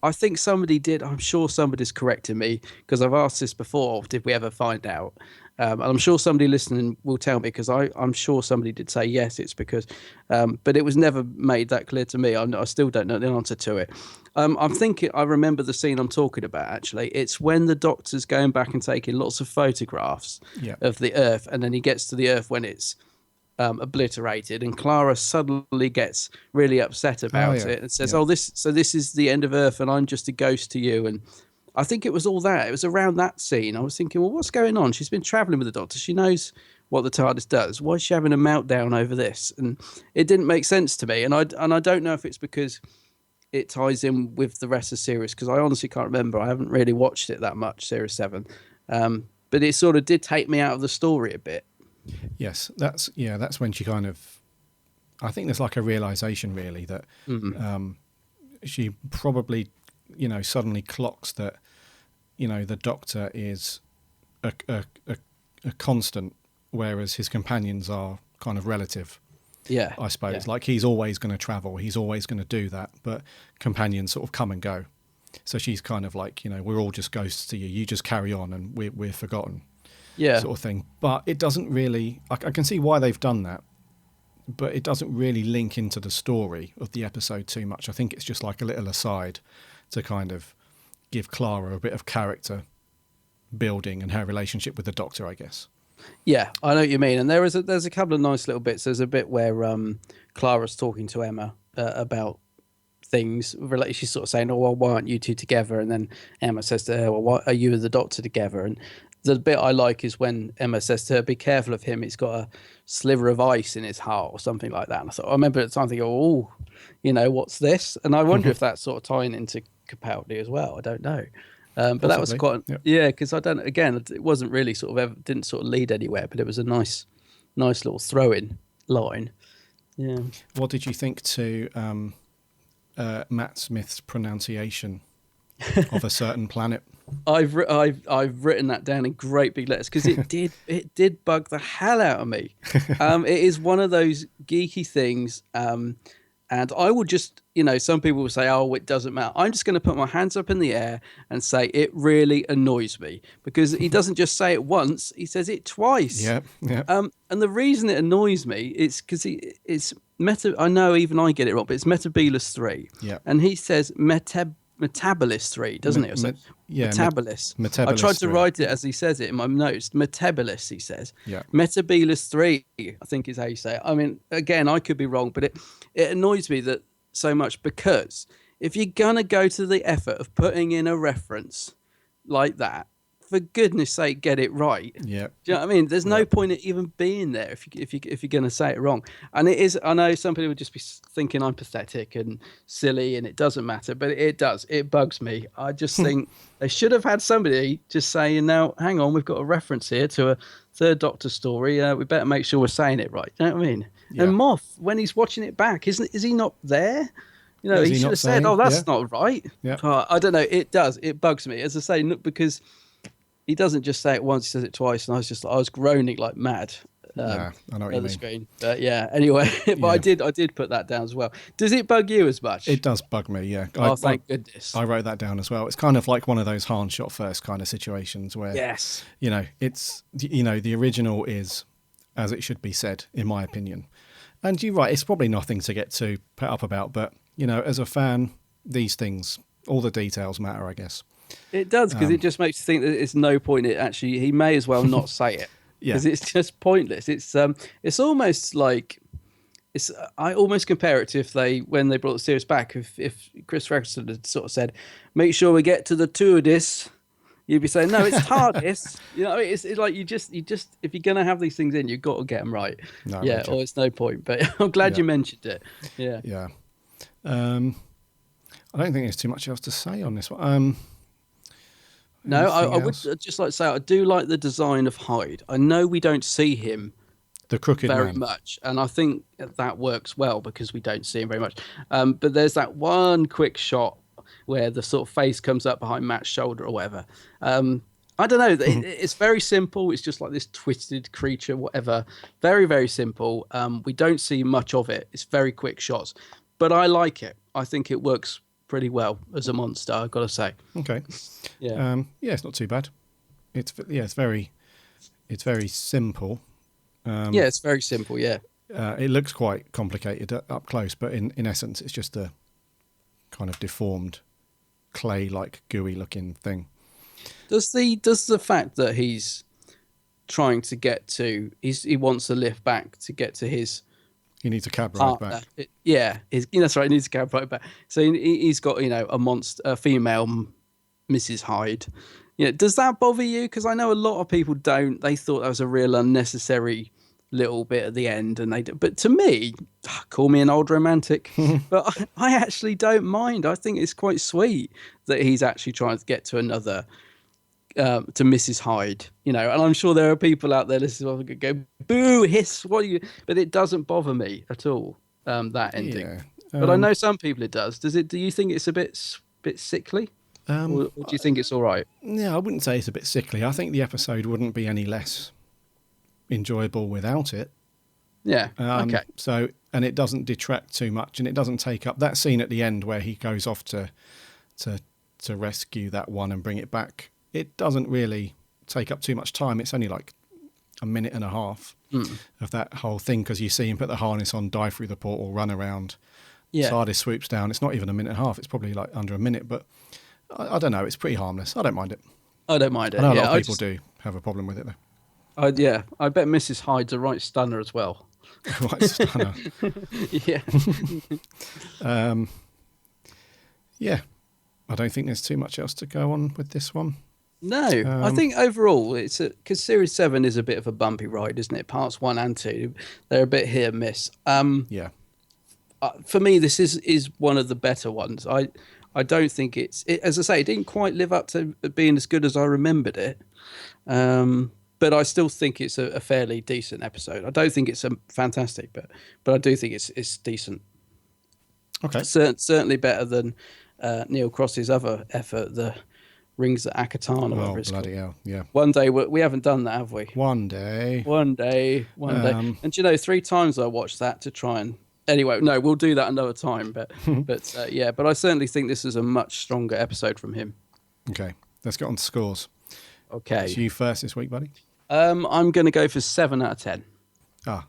I think somebody did. I'm sure somebody's correcting me because I've asked this before. Did we ever find out? And I'm sure somebody listening will tell me because I'm sure somebody did say yes. It's because, but it was never made that clear to me. I still don't know the answer to it. I'm thinking. I remember the scene I'm talking about. Actually, it's when the Doctor's going back and taking lots of photographs of the Earth, and then he gets to the Earth when it's obliterated, and Clara suddenly gets really upset about it and says, this is the end of Earth and I'm just a ghost to you. And I think it was all that. It was around that scene. I was thinking, well, what's going on? She's been travelling with the Doctor. She knows what the TARDIS does. Why is she having a meltdown over this? And it didn't make sense to me. And I don't know if it's because it ties in with the rest of the series, because I honestly can't remember. I haven't really watched it that much, Series 7. But it sort of did take me out of the story a bit. Yes, that's when she kind of, I think there's like a realization really that she probably, suddenly clocks that, the Doctor is a constant, whereas his companions are kind of relative. Yeah, I suppose. yeah. Like he's always going to travel, he's always going to do that, but companions sort of come and go. So she's kind of like, we're all just ghosts to you. You just carry on, and we're forgotten. Yeah, sort of thing. But it doesn't really. I can see why they've done that, but it doesn't really link into the story of the episode too much. I think it's just like a little aside to kind of give Clara a bit of character building and her relationship with the Doctor, I guess. Yeah, I know what you mean. And there's a couple of nice little bits. There's a bit where Clara's talking to Emma about things. She's sort of saying, "Oh, well, why aren't you two together?" And then Emma says to her, "Well, why are you and the Doctor together?" And the bit I like is when Emma says to her, "Be careful of him. He's got a sliver of ice in his heart," or something like that. And I remember at the time thinking, "Oh, what's this?" And I wonder if that's sort of tying into Capaldi as well. I don't know. But that was quite, because I don't. Again, it wasn't really sort of didn't sort of lead anywhere, but it was a nice little throw-in line. Yeah. What did you think to Matt Smith's pronunciation of a certain planet? I've written that down in great big letters because it did bug the hell out of me. It is one of those geeky things. And I will just, some people will say, "Oh, it doesn't matter." I'm just going to put my hands up in the air and say it really annoys me because he doesn't just say it once; he says it twice. Yeah. And the reason it annoys me is because it's I know even I get it wrong, but it's Metabolus 3. Yeah. And he says Metabolus 3, doesn't it? Metabolus. Metabolus I tried to 3. write it as he says it in my notes. Metabolus, he says. Yeah. Metabolus 3, I think is how you say it. I mean, again, I could be wrong, but it annoys me that so much because if you're going to go to the effort of putting in a reference like that, for goodness sake, get it right. Yeah. Do you know what I mean? There's no point in even being there if you're going to say it wrong. And it is. I know some people would just be thinking I'm pathetic and silly, and it doesn't matter, but it does. It bugs me. I just think they should have had somebody just saying, "Now, hang on, we've got a reference here to a Third Doctor story. We better make sure we're saying it right." Do you know what I mean? Yeah. And Moff, when he's watching it back, is he not there? He should have said, "Oh, that's not right." Yeah. I don't know. It does. It bugs me, as I say, because he doesn't just say it once; he says it twice, and I was groaning like mad. I know what you mean. Screen. But yeah. Anyway, but I did put that down as well. Does it bug you as much? It does bug me. Yeah. Thank goodness. I wrote that down as well. It's kind of like one of those Han shot first kind of situations where, yes, it's the original is as it should be said, in my opinion. And you're right; it's probably nothing to get too put up about, but as a fan, these things, all the details matter, I guess. It does, because it just makes you think that it's no point. He may as well not say it, because it's just pointless. It's almost like I almost compare it to when they brought the series back. If Chris Ferguson had sort of said, "Make sure we get to the TARDIS," you'd be saying, "No, it's TARDIS." It's like you just if you're gonna have these things in, you've got to get them right. No, or it's no point. But I'm glad you mentioned it. Yeah. Yeah. I don't think there's too much else to say on this one. No, I would just like to say I do like the design of Hyde. I know we don't see him the crooked very man. much, and I think that works well because we don't see him very much. But there's that one quick shot where the sort of face comes up behind Matt's shoulder or whatever. I don't know. It's very simple. It's just like this twisted creature, whatever. Very, very simple. We don't see much of it. It's very quick shots, but I like it. I think it works pretty well as a monster, I've got to say. Okay. Yeah. It's not too bad. It's very simple. It's very simple. Yeah. It looks quite complicated up close, but in essence, it's just a kind of deformed, clay-like, gooey-looking thing. Does the fact that he's trying to get to, he wants to lift back to get to his. He needs a cab ride back. That's right. He needs a cab ride back. So he's got a female Mrs. Hyde. Does that bother you? Because I know a lot of people don't. They thought that was a real unnecessary little bit at the end, and but to me, call me an old romantic, but I actually don't mind. I think it's quite sweet that he's actually trying to get to another, to Mrs. Hyde, and I'm sure there are people out there listening who go, boo, hiss, what are you? But it doesn't bother me at all, that ending. Yeah. But I know some people it does. Do you think it's a bit sickly? Or do you think it's all right? Yeah, I wouldn't say it's a bit sickly. I think the episode wouldn't be any less enjoyable without it. Yeah. Okay. So, and it doesn't detract too much, and it doesn't take up that scene at the end where he goes off to rescue that one and bring it back. It doesn't really take up too much time. It's only like a minute and a half of that whole thing, because you see him put the harness on, dive through the portal, run around. Yeah. TARDIS swoops down. It's not even a minute and a half. It's probably like under a minute, but I don't know. It's pretty harmless. I don't mind it. I don't mind it. I know a yeah, lot of people do have a problem with it, though. I bet Mrs. Hyde's a right stunner as well. Right, stunner. Yeah. Yeah. I don't think there's too much else to go on with this one. No, I think overall it's because Series 7 is a bit of a bumpy ride, isn't it? Parts 1 and 2, they're a bit hit and miss. Yeah. For me, this is one of the better ones. I don't think as I say, it didn't quite live up to being as good as I remembered it. But I still think it's a fairly decent episode. I don't think it's a fantastic, but I do think it's decent. Okay. Certainly better than Neil Cross's other effort, the Rings at Akatan. Or whatever it's bloody called. hell! Yeah. One day we haven't done that, have we? One day. One day. And 3 times I watched that to try and. Anyway, no, we'll do that another time. But but I certainly think this is a much stronger episode from him. Okay, let's get on to scores. Okay. It's you first this week, buddy. I'm going to go for 7 out of 10. Well,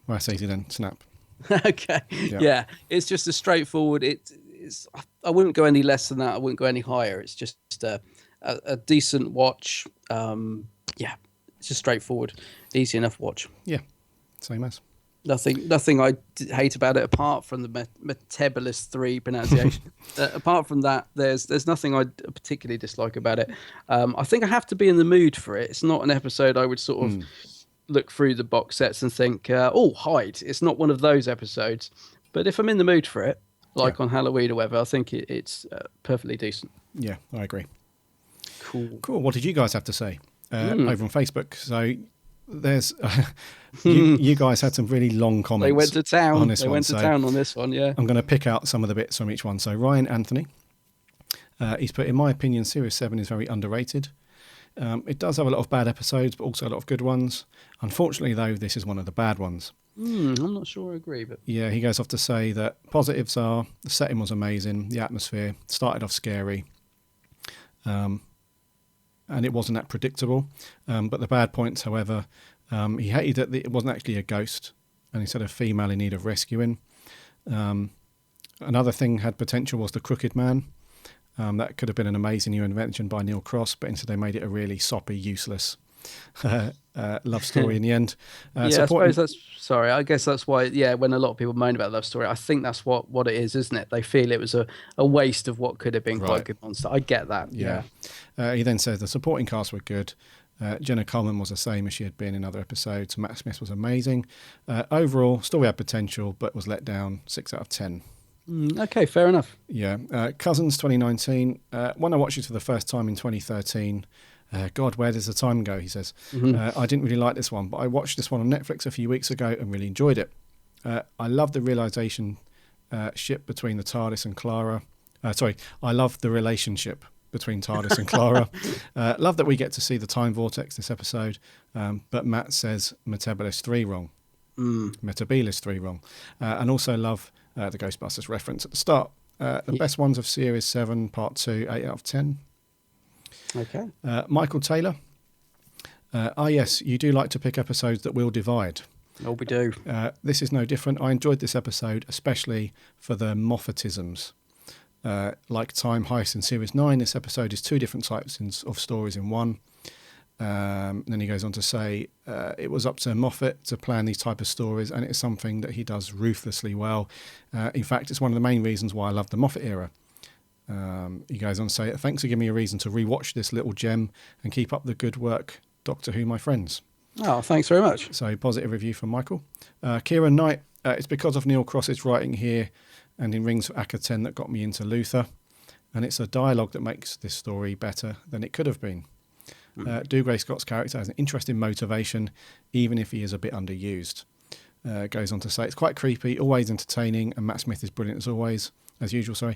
that's easy then. Snap. Okay. Yeah. It's just a straightforward. I wouldn't go any less than that. I wouldn't go any higher. It's just a decent watch. It's just straightforward, easy enough watch. Yeah, same as. Nothing I hate about it apart from the Metabolist 3 pronunciation. Apart from that, there's nothing I particularly dislike about it. I think I have to be in the mood for it. It's not an episode I would sort of look through the box sets and think, Hyde. It's not one of those episodes. But if I'm in the mood for it, like on Halloween or whatever, I think it's perfectly decent. Yeah, I agree. Cool. What did you guys have to say over on Facebook? So there's you guys had some really long comments. They went to town. On this went to town on this one. Yeah. I'm going to pick out some of the bits from each one. So Ryan Anthony, he's put, in my opinion, Series 7 is very underrated. It does have a lot of bad episodes, but also a lot of good ones. Unfortunately, though, this is one of the bad ones. I'm not sure I agree, but yeah, he goes off to say that positives are the setting was amazing, the atmosphere started off scary, and it wasn't that predictable. But the bad points, however, he hated that it wasn't actually a ghost, and instead of female in need of rescuing. Another thing had potential was the Crooked Man. That could have been an amazing new invention by Neil Cross, but instead they made it a really soppy, useless love story in the end. I guess that's why, when a lot of people moan about Love Story, I think that's what it is, isn't it? They feel it was a waste of what could have been quite a good monster. I get that. Yeah. He then says the supporting cast were good. Jenna Coleman was the same as she had been in other episodes. Matt Smith was amazing. Overall, story had potential, but was let down. 6 out of 10. Okay, fair enough. Yeah. Cousins 2019. When I watched it for the first time in 2013, God, where does the time go? He says. I didn't really like this one, but I watched this one on Netflix a few weeks ago and really enjoyed it. I love the realization ship between the TARDIS and Clara. I love the relationship between TARDIS and Clara. Love that we get to see the time vortex this episode, but Matt says Metabolist 3 wrong. Metabolist 3 wrong. And also love the Ghostbusters reference at the start. The best ones of Series 7, Part 2, 8 out of 10. Okay. Michael Taylor. Yes, you do like to pick episodes that will divide. Oh, we do. This is no different. I enjoyed this episode, especially for the Moffatisms. Like Time Heist in Series 9, this episode is 2 different types of stories in one. Then he goes on to say it was up to Moffat to plan these type of stories, and it's something that he does ruthlessly well. In fact, it's one of the main reasons why I love the Moffat era. He goes on to say, thanks for giving me a reason to rewatch this little gem and keep up the good work, Doctor Who, my friends. Oh, thanks very much. So positive review from Michael. Kieran Knight, it's because of Neil Cross's writing here and in Rings of Akaten that got me into Luther. And it's a dialogue that makes this story better than it could have been. Dougray Scott's character has an interesting motivation, even if he is a bit underused. Goes on to say it's quite creepy, always entertaining, and Matt Smith is brilliant as usual.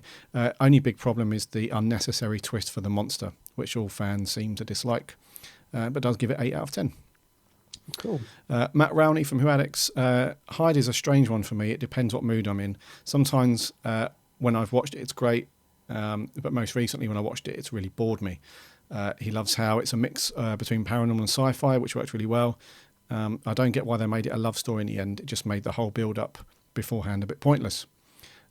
Only big problem is the unnecessary twist for the monster, which all fans seem to dislike, but does give it 8 out of 10. Cool. Matt Rowney from Who Addicts. Hyde is a strange one for me. It depends what mood I'm in. Sometimes when I've watched it, it's great, but most recently when I watched it, it's really bored me. He loves how it's a mix between paranormal and sci-fi, which works really well. I don't get why they made it a love story in the end. It just made the whole build-up beforehand a bit pointless.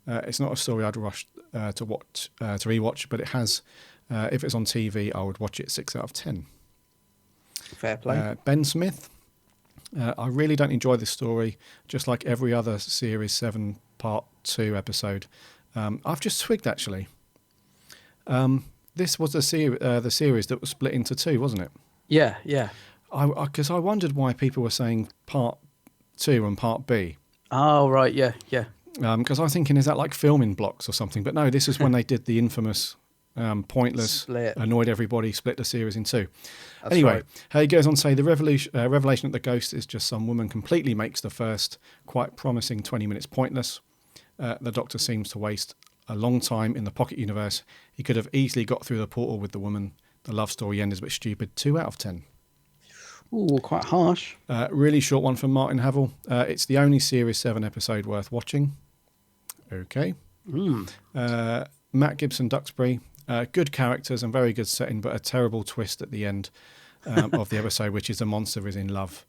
It's not a story I'd rush to rewatch, but it has. If it's on TV, I would watch it 6 out of 10. Fair play. Ben Smith. I really don't enjoy this story, just like every other Series 7 Part 2 episode. I've just twigged, actually. This was the series that was split into 2, wasn't it? Yeah. Because I wondered why people were saying Part 2 and Part B. Oh, right, yeah. Because I was thinking, is that like filming blocks or something? But no, this is when they did the infamous, pointless, split. Annoyed everybody, split the series in 2. That's Anyway, right. he goes on to say the revelation that the ghost is just some woman completely makes the first quite promising 20 minutes pointless. The Doctor seems to waste a long time in the Pocket Universe. He could have easily got through the portal with the woman. The love story end is a bit stupid. 2 out of 10. Ooh, quite harsh. Really short one from Martin Havel. It's the only Series 7 episode worth watching. Okay. Matt Gibson Duxbury. Good characters and very good setting, but a terrible twist at the end of the episode, which is a monster is in love.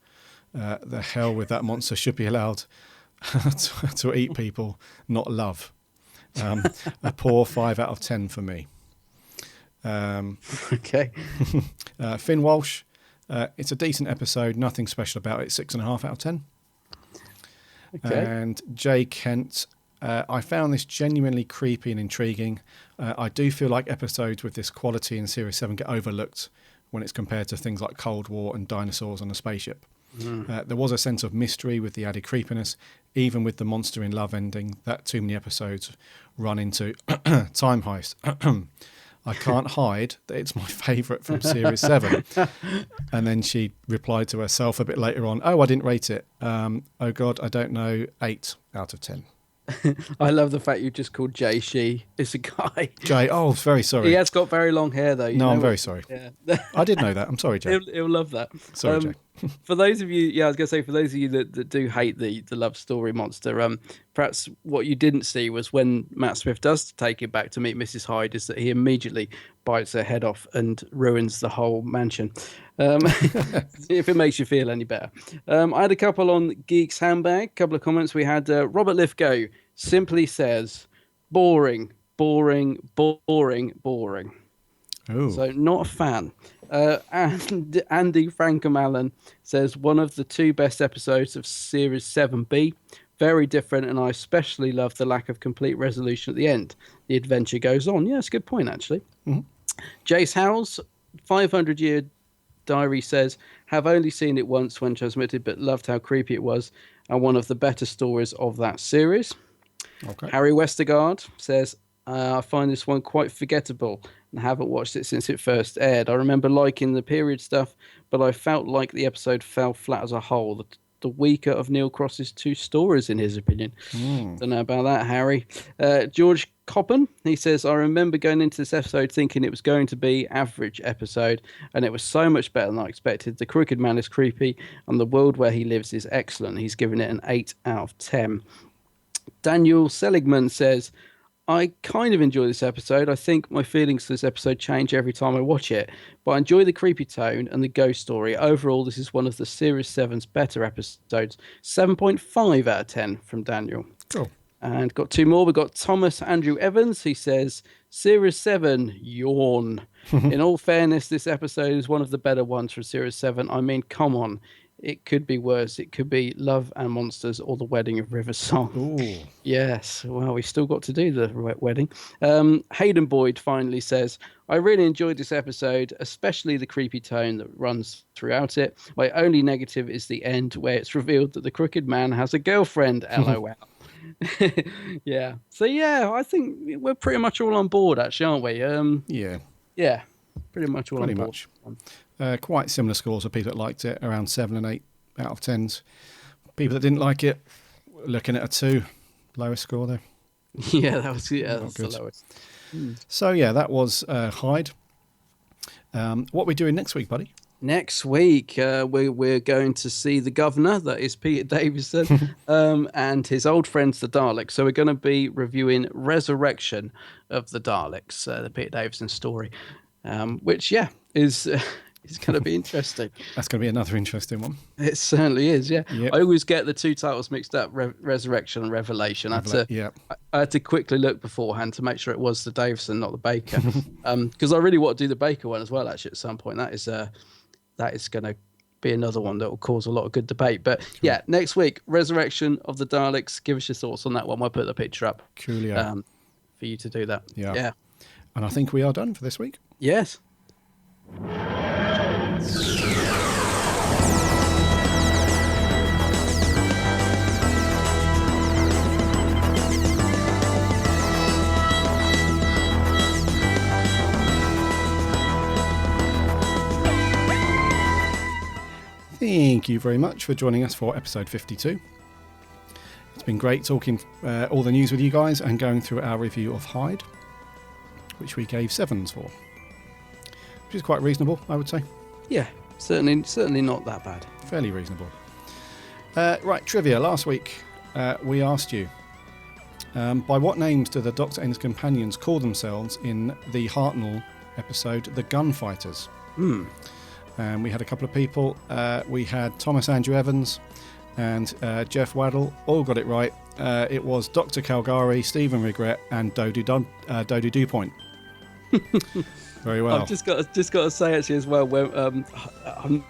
The hell with that monster should be allowed to eat people, not love. A poor 5 out of 10 for me. Okay. Finn Walsh. It's a decent episode, nothing special about it. 6.5 out of 10. Okay. And Jay Kent. I found this genuinely creepy and intriguing. I do feel like episodes with this quality in Series 7 get overlooked when it's compared to things like Cold War and dinosaurs on a spaceship. There was a sense of mystery with the added creepiness, even with the monster in love ending that too many episodes run into time heist. I can't hide that it's my favourite from Series 7. And then she replied to herself a bit later on, I didn't rate it. Oh God, I don't know, 8 out of 10. I love the fact you just called Jay she. It's a guy. Jay, very sorry. He has got very long hair, though. I'm very sorry. Yeah. I did know that. I'm sorry, Jay. He'll love that. Sorry, Jay. For those of you, I was going to say, for those of you that do hate the love story monster, perhaps what you didn't see was when Matt Smith does take it back to meet Mrs. Hyde, is that he immediately bites her head off and ruins the whole mansion. If it makes you feel any better. I had a couple on Geek's Handbag, a couple of comments. We had Robert Lithgow simply says, boring. Oh. So not a fan. And Andy Frankham-Allen says one of the 2 best episodes of Series 7B. Very different, and I especially love the lack of complete resolution at the end. The adventure goes on. Yeah, that's a good point, actually. Mm-hmm. Jace Howes, 500-year diary says, have only seen it once when transmitted, but loved how creepy it was, and one of the better stories of that series. Okay. Harry Westergaard says, I find this one quite forgettable and haven't watched it since it first aired. I remember liking the period stuff, but I felt like the episode fell flat as a whole. The weaker of Neil Cross's 2 stories, in his opinion. Don't know about that, Harry. George Coppen, he says, I remember going into this episode thinking it was going to be average episode, and it was so much better than I expected. The Crooked Man is creepy, and the world where he lives is excellent. He's given it an 8 out of 10. Daniel Seligman says, I kind of enjoy this episode. I think my feelings for this episode change every time I watch it, but I enjoy the creepy tone and the ghost story. Overall, this is one of the Series 7's better episodes. 7.5 out of 10 from Daniel. Cool. And got 2 more. We've got Thomas Andrew Evans. He says, Series 7, yawn. In all fairness, this episode is one of the better ones from Series 7. I mean, come on. It could be worse. It could be Love and Monsters or The Wedding of River Song. Ooh. Yes. Well, we still got to do the wedding. Hayden Boyd finally says, I really enjoyed this episode, especially the creepy tone that runs throughout it. My only negative is the end where it's revealed that the crooked man has a girlfriend. LOL. Yeah. So, yeah, I think we're pretty much all on board, actually, aren't we? Yeah. Yeah. Pretty much all Pretty on board. much. Quite similar scores for people that liked it, around 7 and 8 out of 10s. People that didn't like it, looking at a 2. Lowest score there. Yeah, that's the good. lowest. So, yeah, that was Hyde. What are we doing next week, buddy? Next week, we're going to see the governor, that is Peter Davison, and his old friends, the Daleks. So we're going to be reviewing Resurrection of the Daleks, the Peter Davison story, which, yeah, is going to be interesting. That's going to be another interesting one. It certainly is, yeah. Yep. I always get the two titles mixed up, Resurrection and Revelation. I had to quickly look beforehand to make sure it was the Davison, not the Baker, because I really want to do the Baker one as well, actually, at some point. That is going to be another one that will cause a lot of good debate. But yeah, next week, Resurrection of the Daleks. Give us your thoughts on that one. We'll put the picture up Coolio. For you to do that. Yeah. And I think we are done for this week. Yes. Thank you very much for joining us for episode 52. It's been great talking all the news with you guys and going through our review of Hyde, which we gave 7s for, which is quite reasonable, I would say. Yeah, certainly not that bad. Fairly reasonable. Right, trivia. Last week we asked you, by what names do the Doctor and his companions call themselves in the Hartnell episode, The Gunfighters? We had a couple of people. We had Thomas Andrew Evans and Jeff Waddle. All got it right. It was Dr. Calgary, Stephen Regret, and Dodie Dewpoint. Very well. I've just got to say actually as well. I'm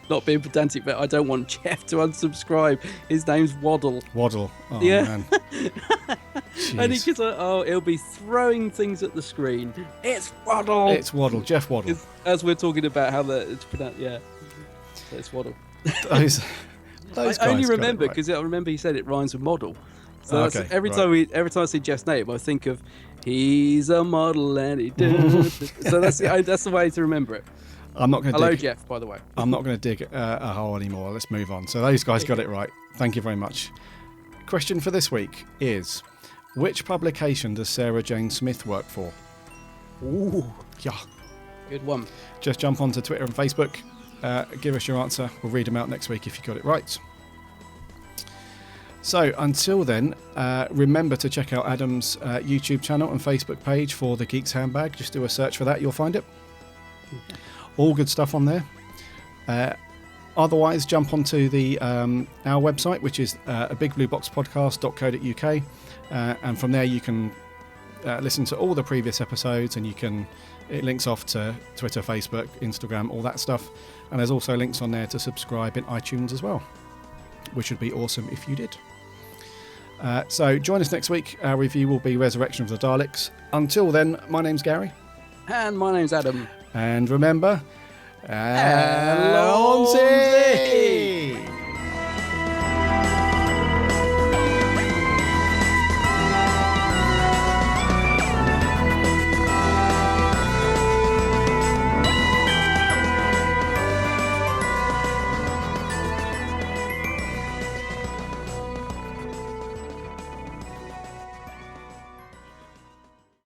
not being pedantic, but I don't want Jeff to unsubscribe. His name's Waddle. Waddle. Oh, yeah. Man. And he'll be throwing things at the screen. It's Waddle. It's Waddle. Jeff Waddle. As we're talking about how it's pronounced, yeah. So it's Waddle. Those I only remember because I remember he said it rhymes with model. So every time I see Jeff's name, I think of he's a model and he does. So that's the way to remember it. I'm not going to. Hello, Jeff. By the way, I'm not going to dig a hole anymore. Let's move on. So those guys got it right. Thank you very much. Question for this week is: which publication does Sarah Jane Smith work for? Ooh, yeah, good one. Just jump onto Twitter and Facebook. Give us your answer. We'll read them out next week if you got it right. So until then, remember to check out Adam's YouTube channel and Facebook page for the Geeks Handbag. Just do a search for that, you'll find it. All good stuff on there. Otherwise, jump onto the our website, which is abigblueboxpodcast.co.uk, and from there you can listen to all the previous episodes, and it links off to Twitter, Facebook, Instagram, all that stuff. And there's also links on there to subscribe in iTunes as well, which would be awesome if you did. So join us next week. Our review will be Resurrection of the Daleks. Until then, my name's Gary. And my name's Adam. And remember,